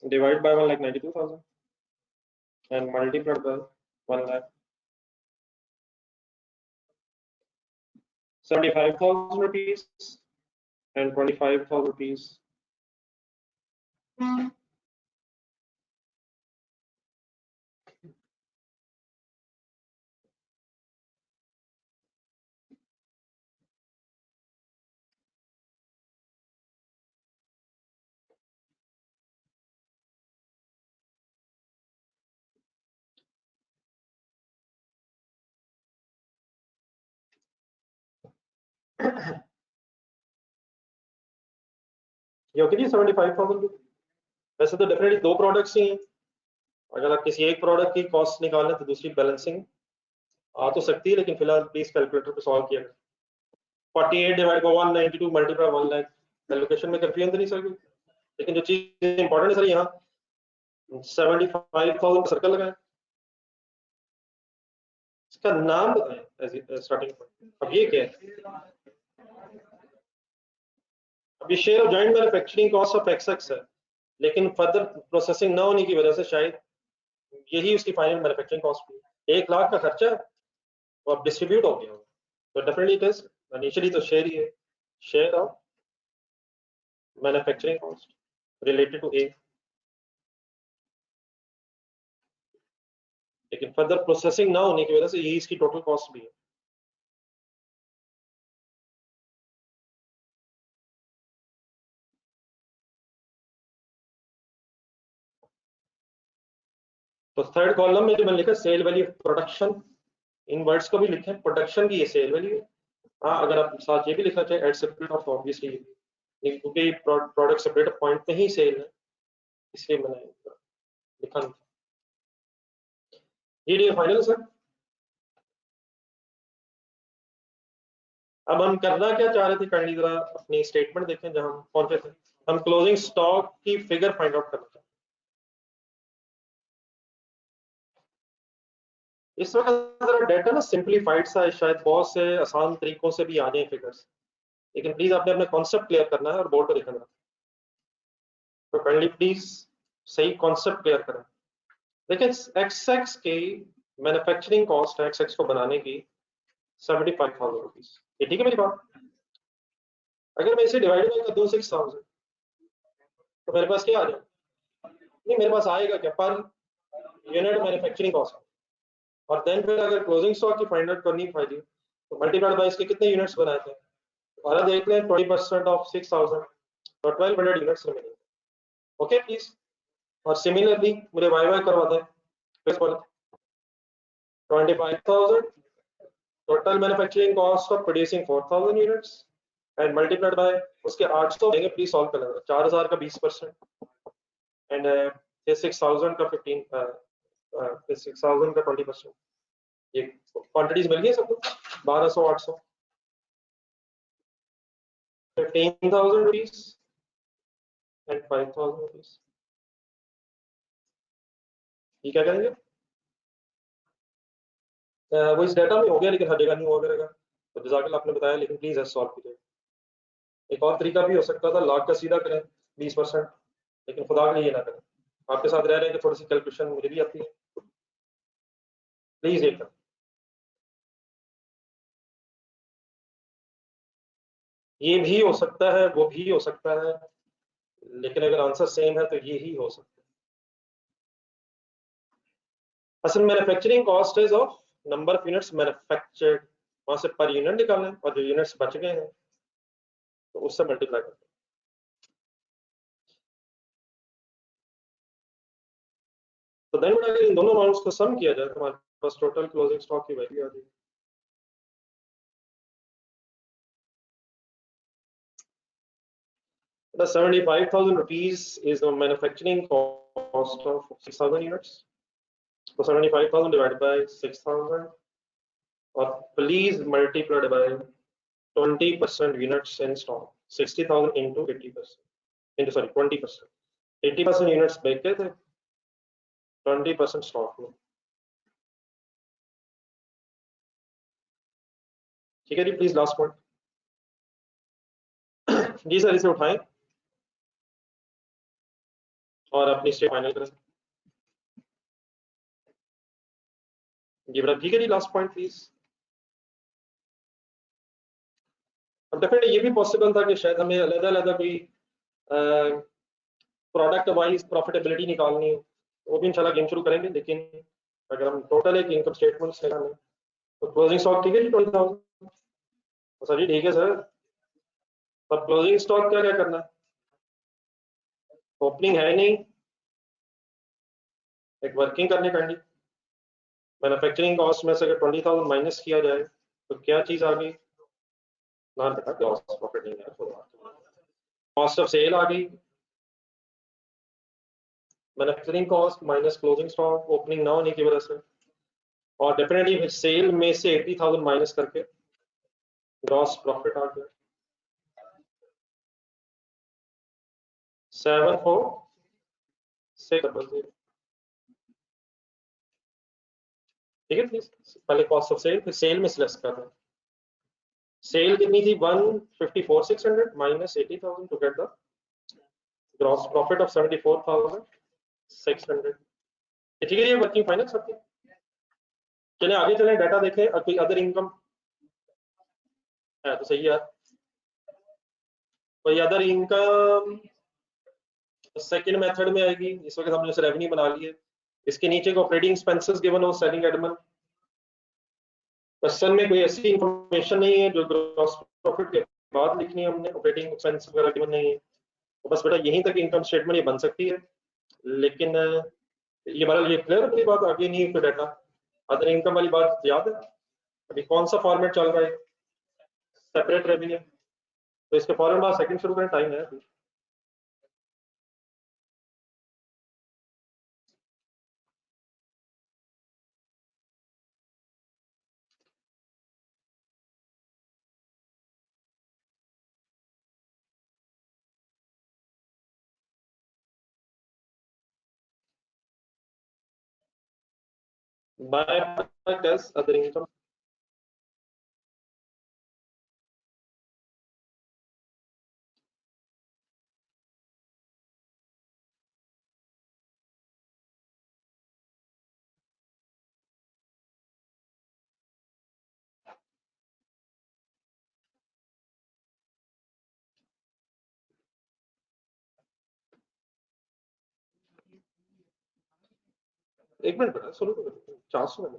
divide by 1,92,000 and multiplied by 1,75,000 rupees and 25,000 rupees. ये होती है 75,000। वैसे तो डेफिनेटली दो प्रोडक्ट्स ही हैं, अगर आप किसी एक प्रोडक्ट की कॉस्ट निकालें तो दूसरी बैलेंसिंग आ तो सकती है, लेकिन फिलहाल प्लीज कैलकुलेटर पे सॉल्व किया। 48 divide by 192 multiply 1 lakh, allocation में कंफ्यूजन तो नहीं सर, लेकिन जो चीज इंपॉर्टेंट है सर यहाँ 75,000 सर्कल लगाए, इसका नाम बताएं स्टार्टिंग पॉइंट। अब ये क्या है, अब ये share of joint manufacturing cost of x है, लेकिन फर्दर प्रोसेसिंग ना होने की वजह से शायद यही उसकी फाइनल मैन्युफैक्चरिंग कॉस्ट हुई। 1 लाख का खर्चा वो अब डिस्ट्रीब्यूट हो गया, तो डेफिनेटली इट इज इनिशियली तो शेयर ही है, share of manufacturing cost related to A, लेकिन फर्दर प्रोसेसिंग ना होने की वजह से यही इसकी टोटल कॉस्ट भी है। तो थर्ड कॉलम में जो मैंने लिखा सेल वैल्यू ऑफ प्रोडक्शन, इन वर्ड्स को भी लिखे, प्रोडक्शन की ये सेल वैल्यू है। हाँ, अगर आप साथ ये भी लिखना चाहे एट सेपरेट ऑफ, ऑब्वियसली क्योंकि प्रोडक्ट सेपरेट पॉइंट पे ही सेल है, इसलिए मैंने लिखा नहीं। ये फाइनल सर। अब हम करना क्या चाह रहे थे, काइंडली जरा अपनी स्टेटमेंट देखें जहां हम कौन पे थे। हम क्लोजिंग स्टॉक की फिगर फाइंड आउट करना चाहते हैं। इस वक्त जरा डाटा ना सिंप्लीफाइड सा है, शायद बहुत से आसान तरीकों से भी आ जाए फिगर्स, लेकिन प्लीज आपने अपना कॉन्सेप्ट क्लियर करना है और बोर्ड पर लिखना है। तो काइंडली प्लीज सही कॉन्सेप्ट क्लियर करें। देखिए एक्स की मैन्युफैक्चरिंग कॉस्ट है एक्स को बनाने की 75,000 रुपीज, ये ठीक है मेरी बात। अगर मैं इसे डिवाइड बाय कर दूं 6,000 तो मेरे पास क्या आ जाए, नहीं मेरे पास आएगा क्या, पर यूनिट मैन्युफैक्चरिंग कॉस्ट। और देन फिर अगर क्लोजिंग स्टॉक की फाइंड आउट करनी पड़ेगी तो मल्टीप्लाइड बाय इसके कितने यूनिट्स बनाए थे, हमारा देख लें 20% ऑफ 6,000 तो 1200 यूनिट्स रिमेनिंग। Okay please. और सिमिलरली मुझे वाई वाई करवा दें, 25,000 total manufacturing cost of producing 4,000 units and multiplied by उसके 800 देंगे, प्लीज सॉल्व कर लेना। 4,000 का 20% एंड 6,000 का 6,000 का 20%। ये क्वांटिटीज मिल गई सबको, 1,200, 800, 15,000 रुपीज एंड 5,000 रुपीज। ये क्या करेंगे, वो इस डाटा में हो गया लेकिन हर जगह नहीं हुआ करेगा, तो जज़ाकल्लाह आपने बताया, लेकिन प्लीज सॉल्व कीजिए। एक और तरीका भी हो सकता था, लाख का सीधा करें 20%, लेकिन खुदा के लिए ना करें। आपके साथ रह रहे हैं कि थोड़ी सी कैलकुलेशन मुझे भी आती है, प्लीज एक ये भी हो सकता है वो भी हो सकता है, लेकिन अगर आंसर सेम है तो ये ही हो सकता है। असल manufacturing cost is of number of units manufactured, वहां से पर यूनिट निकालना है और जो यूनिट्स बच गए हैं तो उससे मल्टीप्लाई करना है। तो देन अगर इन दोनों अमाउंट्स को सम किया जाए तो हमारे पास टोटल क्लोजिंग स्टॉक की वैल्यू आ जाएगी। The 75,000 rupees is the manufacturing cost of 6,000 units. So 75,000 divided by 6,000 or please multiplied by 20% units in stock, 60,000 into 80%, into sorry 20%, 80% units बेचे थे, 20% स्टॉक में। ठीक है जी, प्लीज लास्ट पॉइंट। जी सर, इसे उठाएं और अपनी स्टेट फाइनल करें। जी बेटा, ठीक है जी, लास्ट पॉइंट प्लीज। अब डेफिनेटली ये भी पॉसिबल था कि शायद हमें अलग अलग कोई प्रोडक्ट वाइज प्रॉफिटेबिलिटी निकालनी हो, वो भी इंशाल्लाह गेम शुरू करेंगे, लेकिन अगर हम टोटल एक इनकम स्टेटमेंट निकालें तो क्लोजिंग स्टॉक ठीक है जी 20,000। सर जी ठीक है सर, अब क्लोजिंग स्टॉक क्या क्या करना है, ओपनिंग है नहीं, एक वर्किंग करनी पड़ेगी। मैन्युफैक्चरिंग कॉस्ट में से अगर 20,000 माइनस किया जाए तो क्या चीज आ गई, ना बेटा ग्रॉस प्रॉफिट नहीं है, कॉस्ट ऑफ सेल आ गई, manufacturing cost minus closing stock opening ना होने की वजह से, और डेफिनेटली सेल में से 80,000 माइनस करके ग्रॉस प्रॉफिट आ गया 74600। ठीक है प्लीज, पहले कॉस्ट ऑफ सेल फिर सेल में लेस कर रहे हैं। सेल कितनी थी 154,600 minus 80,000 to get the gross profit of 74,600। ठीक है, ये वर्किंग फाइनेंस सबकी। चले आगे चले, डाटा देखें, और कोई अदर इनकम है तो सही है, कोई अदर इनकम सेकंड मेथड में आएगी। इस वक्त हमने रेवेन्यू बना ली है, इसके नीचे को ऑपरेटिंग एक्सपेंसेस गिवन हो, सेलिंग एडमिन। क्वेश्चन में कोई ऐसी इंफॉर्मेशन नहीं है जो ग्रॉस प्रॉफिट के बाद लिखनी है हमने, ऑपरेटिंग एक्सपेंस वगैरह गिवन नहीं है, तो बस बेटा यहीं तक इनकम स्टेटमेंट ये बन सकती है। लेकिन ये हमारा ये क्लियर अपनी बात, आगे नहीं कोई डाटा। अदर इनकम वाली बात याद है, अभी कौन सा फॉर्मेट चल रहा है, सेपरेट रेवेन्यू, तो इसके फॉरन बाद सेकंड शुरू करें, टाइम है अभी। By product as other income. एक मिनट बेटा, सुनो तो, 400 में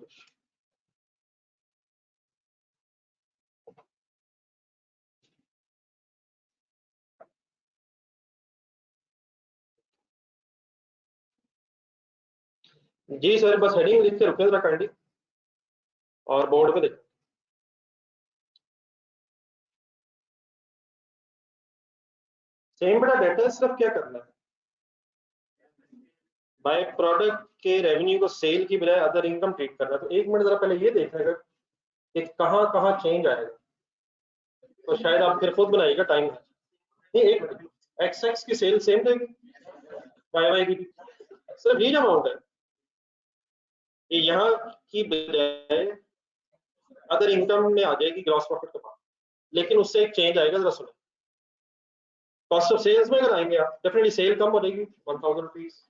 जी सर, बस हेडिंग लिख के रुके जरा काइंडली, और बोर्ड पे देख। सेम बेटा, डेटा सिर्फ क्या करना है, बाय प्रोडक्ट के रेवेन्यू को सेल की बजाय अदर इनकम ट्रीट करना है। तो एक मिनट जरा पहले ये देखना है कि कहाँ कहाँ चेंज आएगा, तो शायद आप फिर खुद बनाइएगा टाइम है। नहीं, एक मिनट, एक्स एक्स की सेल सेम रहेगी, वाई वाई की भी। सिर्फ ये जो अमाउंट है, ये यहाँ की बजाय अदर इनकम में आ जाएगी ग्रॉस प्रॉफिट के बाद, लेकिन उससे एक चेंज आएगा, जरा सुनो। कॉस्ट ऑफ सेल्स में अगर आएंगे आप, डेफिनेटली सेल कम हो जाएगी 1000 रुपीज,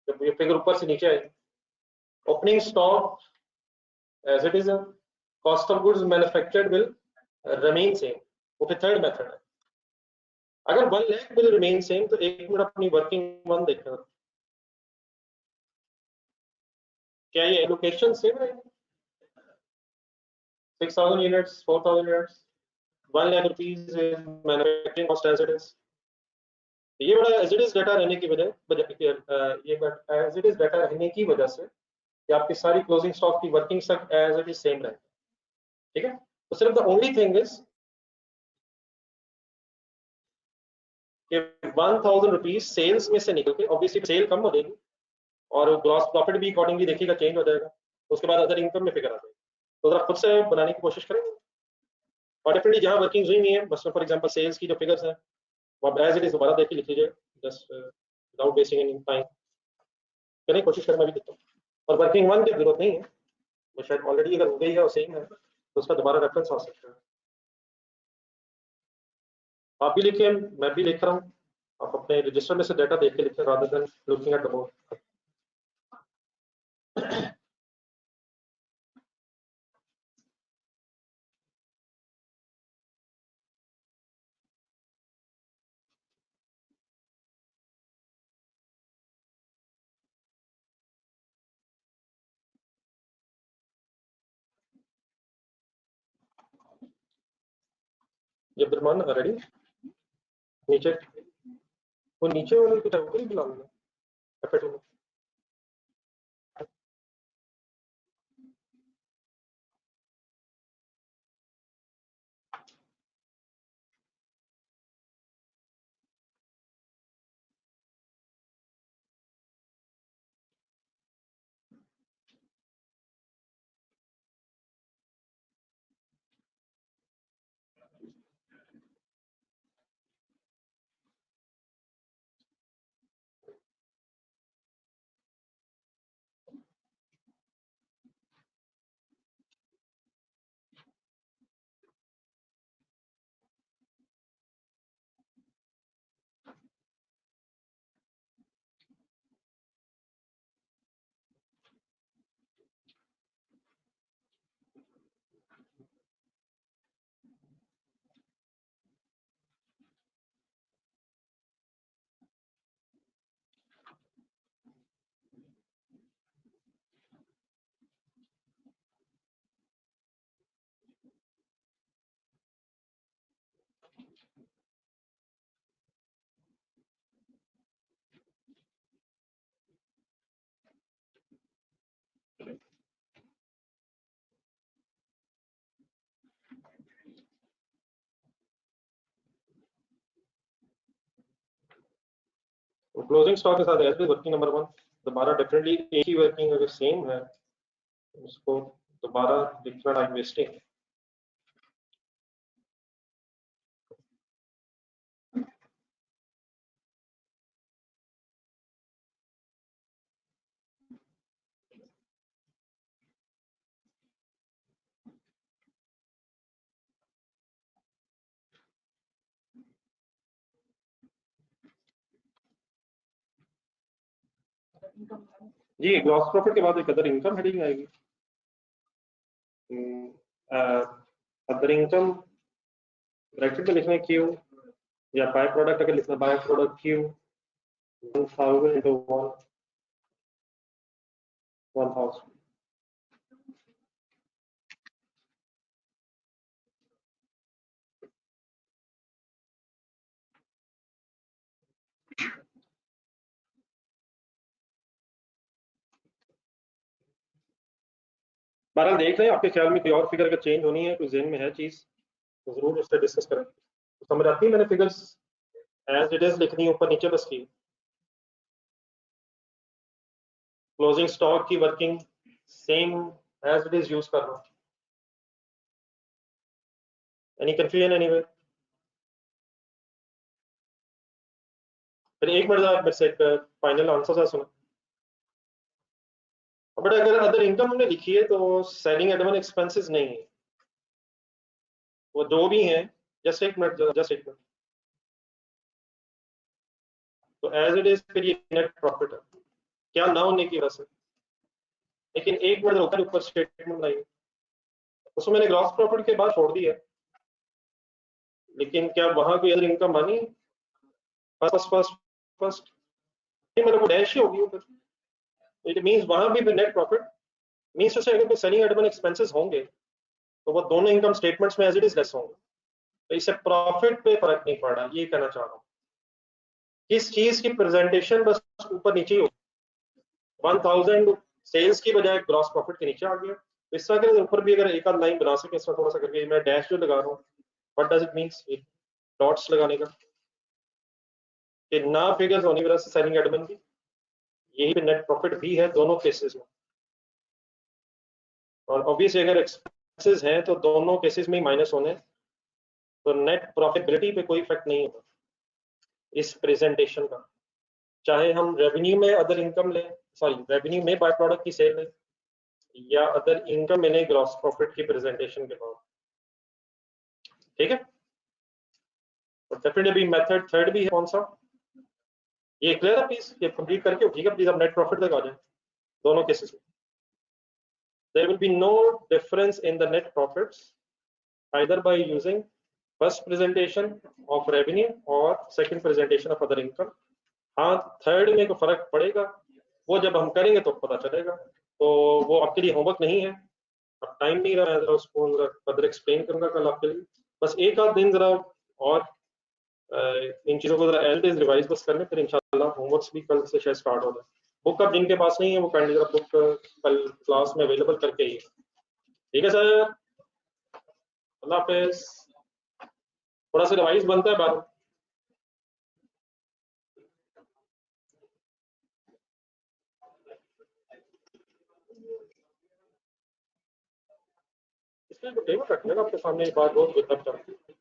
जब ये फिगर ऊपर से नीचे आएगी। Opening stock as it is, cost of goods manufactured will remain same, वो फिर थर्ड मेथड है। अगर 1 लाख विल रिमेन सेम, तो एक मिनट अपनी वर्किंग वन देखना, क्या ये एलोकेशन सेम रहेगी? 6000 units, 4000 units, 1 lakh rupees manufacturing cost as it is. ये बड़ा एज इट इज डाटा रहने की वजह, ये एज इट इज डाटा रहने की वजह से कि आपकी सारी क्लोजिंग स्टॉक की working stock as it is same रहे, ठीक है। तो सिर्फ द ओनली थिंग इज कि 1000 रुपीज सेल्स में से निकल के, ऑब्वियसली सेल कम हो जाएगी और ग्रॉस प्रॉफिट भी अकॉर्डिंगली देखिएगा चेंज हो जाएगा, उसके बाद अदर इनकम में फिगर आ जाएगी। तो जरा खुद से बनाने की कोशिश करेंगे, और डेफिनेटली जहां वर्किंग हुई नहीं है, बस फॉर एग्जांपल सेल्स की जो फिगर्स हैं वो आप एज इट इज दोबारा देख के लिख लीजिए, just without wasting any time. करने की कोशिश करें, मैं भी देखता हूँ। और वर्किंग वन की जरूरत नहीं है, वो शायद ऑलरेडी अगर हो गई है और सेम है तो उसका दोबारा रेफरेंस आ सकता है। आप भी लिखिए, मैं भी लिख रहा हूँ, आप अपने रजिस्टर में से डाटा देख के लिखें rather than looking at the board. ये ब्रह्मांड रेडी, नीचे वो नीचे वाले कुछ ऊपर ही बुला लेना F2 में। क्लोजिंग स्टॉक के साथ एज वर्किंग नंबर 1 दोबारा, डेफिनेटली एक ही वर्किंग अगर सेम है उसको दोबारा लिखना टाइम वेस्टिंग। जी, ग्रॉस प्रॉफिट के बाद एक अदर इनकम हेडिंग आएगी। अदर इनकम ब्रैकेट में लिखना है क्यू, या बाय प्रोडक्ट अगर लिखना बाय प्रोडक्ट क्यू 1000 into 1000। बहरहाल देख रहे हैं, आपके ख्याल में कोई और फिगर अगर चेंज होनी है, कोई ज़हन में है चीज, तो जरूर उससे डिस्कस करें। तो समझ आती है, मैंने फिगर्स एज इट इज लिखनी है ऊपर नीचे बस की। क्लोजिंग स्टॉक की working same as it is use कर रहा हूँ। Any confusion anyway? फिर एक मिनट आप मेरे से एक फाइनल आंसर सा सुनो। बट अगर अदर इनकम हमने लिखी है तो सेलिंग एडमिन एक्सपेंसेस नहीं है, वो जो भी हैं। जस्ट एक मिनट, जस्ट एक मिनट। तो एज इट इज फिर ये नेट प्रॉफिट है, क्या ना होने की वजह से। लेकिन एक मिनट ऊपर ऊपर स्टेटमेंट आई, उसमें मैंने ग्रॉस प्रॉफिट के बाद छोड़ दिया, लेकिन क्या वहां कोई अदर इनकम आनी? फर्स्ट फर्स्ट फर्स्ट मेरे को डैश ही होगी उधर। इट मींस वहां भी नेट प्रॉफिट मींस टू से अगर कोई सेलिंग एडमिन एक्सपेंसेस होंगे तो वो दोनों इनकम स्टेटमेंट्स में एज इट इज लेस होंगे, तो इससे प्रॉफिट पे फर्क नहीं पड़ रहा, ये कहना चाह रहा हूँ। किस चीज की प्रेजेंटेशन बस ऊपर नीचे ही हो, 1000 सेल्स की बजाय ग्रॉस प्रॉफिट के नीचे आ गया। इस तरह के ऊपर भी अगर एक आध लाइन बना सके इस तरह थोड़ा सा करके, मैं डैश जो लगा रहा हूँ, what does it means, dots लगाने का, कि ना फिगर्स होने की वजह से सेलिंग एडमिन की, यही पे नेट प्रॉफिट भी है दोनों केसेस में। और ऑब्वियसली अगर एक्सपेंसेस हैं तो दोनों केसेस में माइनस होने, तो नेट प्रॉफिटेबिलिटी पे कोई इफेक्ट नहीं होगा इस प्रेजेंटेशन का। चाहे हम रेवेन्यू में अदर इनकम लें, सॉरी रेवेन्यू में बाय प्रोडक्ट की सेल लें, या अदर इनकम में ग्रॉस प्रॉफिट की प्रेजेंटेशन के बाद। ठीक है, और डेफिनेटली मेथड थर्ड भी है, कौन सा, ये क्लियर है प्लीज, ये कंप्लीट करके उठिएगा प्लीज, अब नेट प्रॉफिट तक आ जाए दोनों केसेस में। There will be no difference in the net profits either by using first presentation of revenue or second presentation of other income। हाँ, थर्ड में को फर्क पड़ेगा, वो जब हम करेंगे तो पता चलेगा। तो वो आपके लिए होमवर्क नहीं है, अब टाइम नहीं रहा है, जरा उसको फर्दर एक्सप्लेन करूंगा कल आपके लिए। बस एक आध दिन जरा और इन चीज़ों को जरा एज इज रिवाइज बस कर लें, फिर इंशाल्लाह होमवर्क्स भी कल से शायद स्टार्ट हो जाए। बुक अब जिनके पास नहीं है वो काइंडली जरा बुक कल क्लास में अवेलेबल करके ही। ठीक है सर, अल्लाह हाफिज। थोड़ा सा रिवाइज बनता है बाद। इसमें टेबल रख लेना आपके सामने, बात बहुत बेहतर चलती है।